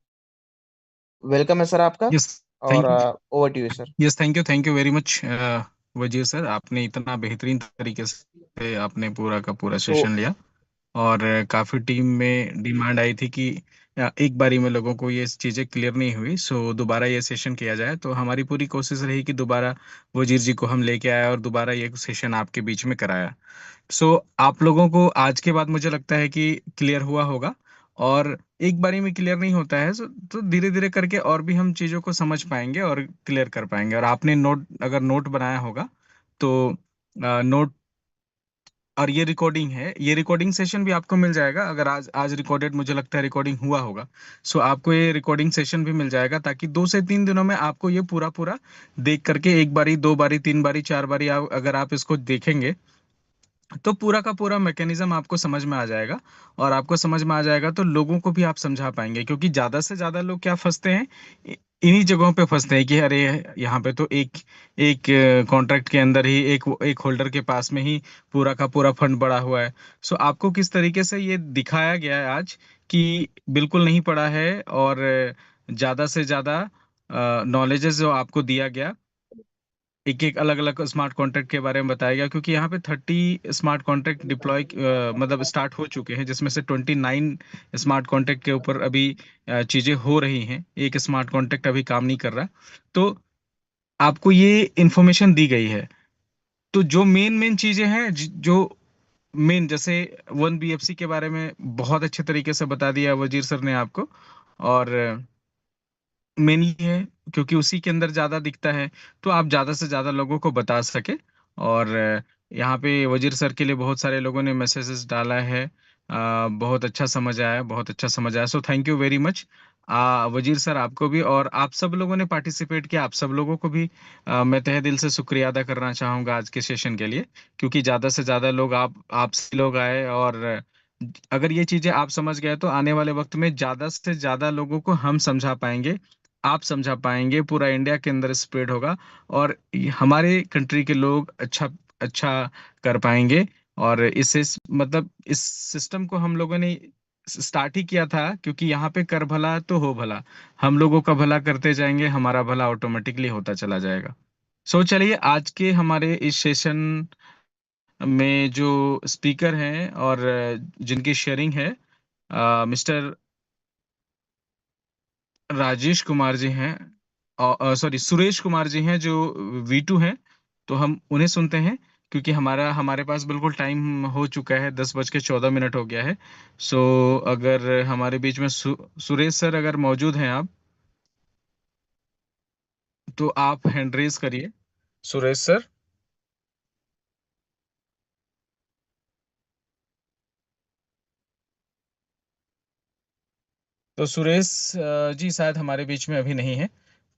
वेलकम है सर आपका, यस। और thank over to you sir. Yes, thank you very much Wazir sir, आपने इतना बेहतरीन तरीके से आपने पूरा का पूरा तो सेशन लिया। और काफ़ी टीम में डिमांड आई थी कि एक बारी में लोगों को ये चीज़ें क्लियर नहीं हुई, सो दोबारा ये सेशन किया जाए। तो हमारी पूरी कोशिश रही कि दोबारा वजीर जी को हम लेके आए और दोबारा ये सेशन आपके बीच में कराया। सो आप लोगों को आज के बाद मुझे लगता है कि क्लियर हुआ होगा। और एक बारी में क्लियर नहीं होता है, तो धीरे धीरे करके और भी हम चीज़ों को समझ पाएंगे और क्लियर कर पाएंगे। और आपने नोट, अगर नोट बनाया होगा तो नोट, और ये रिकॉर्डिंग है, ये रिकॉर्डिंग सेशन भी आपको मिल जाएगा। अगर आज आज रिकॉर्डेड मुझे लगता है रिकॉर्डिंग हुआ होगा, सो आपको ये रिकॉर्डिंग सेशन भी मिल जाएगा, ताकि 2 से 3 दिनों में आपको ये पूरा पूरा देख करके, एक बारी, 2 बारी, 3 बारी, 4 बारी अगर आप इसको देखेंगे, तो पूरा का पूरा मैकेनिज्म आपको समझ में आ जाएगा। और आपको समझ में आ जाएगा तो लोगों को भी आप समझा पाएंगे, क्योंकि ज्यादा से ज्यादा लोग क्या फंसते हैं, इन्हीं जगहों पे फंसते हैं कि अरे यहाँ पे तो एक एक कॉन्ट्रैक्ट के अंदर ही एक एक होल्डर के पास में ही पूरा का पूरा फंड पड़ा हुआ है। सो आपको किस तरीके से ये दिखाया गया है आज कि बिल्कुल नहीं पड़ा है, और ज्यादा से ज्यादा नॉलेजेस जो आपको दिया गया, एक एक अलग अलग स्मार्ट कॉन्ट्रैक्ट के बारे में बताया गया, क्योंकि यहाँ पे 30 स्मार्ट कॉन्ट्रैक्ट डिप्लॉय मतलब स्टार्ट हो चुके हैं, जिसमें से 29 स्मार्ट कॉन्ट्रैक्ट के ऊपर अभी चीजें हो रही हैं। एक स्मार्ट कॉन्ट्रैक्ट अभी काम नहीं कर रहा। तो आपको ये इंफॉर्मेशन दी गई है। तो जो मेन मेन चीजें हैं, जो मेन, जैसे 1 BFC के बारे में बहुत अच्छे तरीके से बता दिया वजीर सर ने आपको। और मेनली है क्योंकि उसी के अंदर ज्यादा दिखता है, तो आप ज्यादा से ज्यादा लोगों को बता सके। और यहाँ पे वजीर सर के लिए बहुत सारे लोगों ने मैसेजेस डाला है। बहुत अच्छा समझ आया, बहुत अच्छा समझ आया, so thank you very much Wazir sir, आपको भी, और आप सब लोगों ने पार्टिसिपेट किया, आप सब लोगों को भी मैं तहे दिल से शुक्रिया अदा करना चाहूंगा आज के सेशन के लिए। क्योंकि ज्यादा से ज्यादा लोग, आप से लोग आए, और अगर ये चीजें आप समझ गए तो आने वाले वक्त में ज्यादा से ज्यादा लोगों को हम समझा पाएंगे, आप समझा पाएंगे, पूरा इंडिया के अंदर स्प्रेड होगा। और हमारे कंट्री के लोग अच्छा अच्छा कर पाएंगे। और इससे मतलब इस सिस्टम को हम लोगों ने स्टार्ट ही किया था, क्योंकि यहाँ पे कर भला तो हो भला, हम लोगों का भला करते जाएंगे, हमारा भला ऑटोमेटिकली होता चला जाएगा। सो चलिए, आज के हमारे इस सेशन में जो स्पीकर हैं और जिनकी शेयरिंग है, मिस्टर राजेश कुमार जी हैं, सॉरी सुरेश कुमार जी हैं, जो V2 हैं। तो हम उन्हें सुनते हैं, क्योंकि हमारे पास बिल्कुल टाइम हो चुका है, 10:14 हो गया है। सो अगर हमारे बीच में सुरेश सर अगर मौजूद हैं आप, तो आप हैंड रेज करिए, सुरेश सर। तो सुरेश जी शायद हमारे बीच में अभी नहीं है।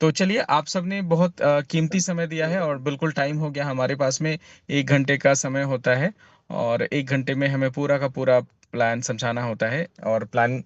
तो चलिए, आप सबने बहुत कीमती समय दिया है, और बिल्कुल टाइम हो गया हमारे पास में, 1 घंटे का समय होता है। और 1 घंटे में हमें पूरा का पूरा प्लान समझाना होता है, और प्लान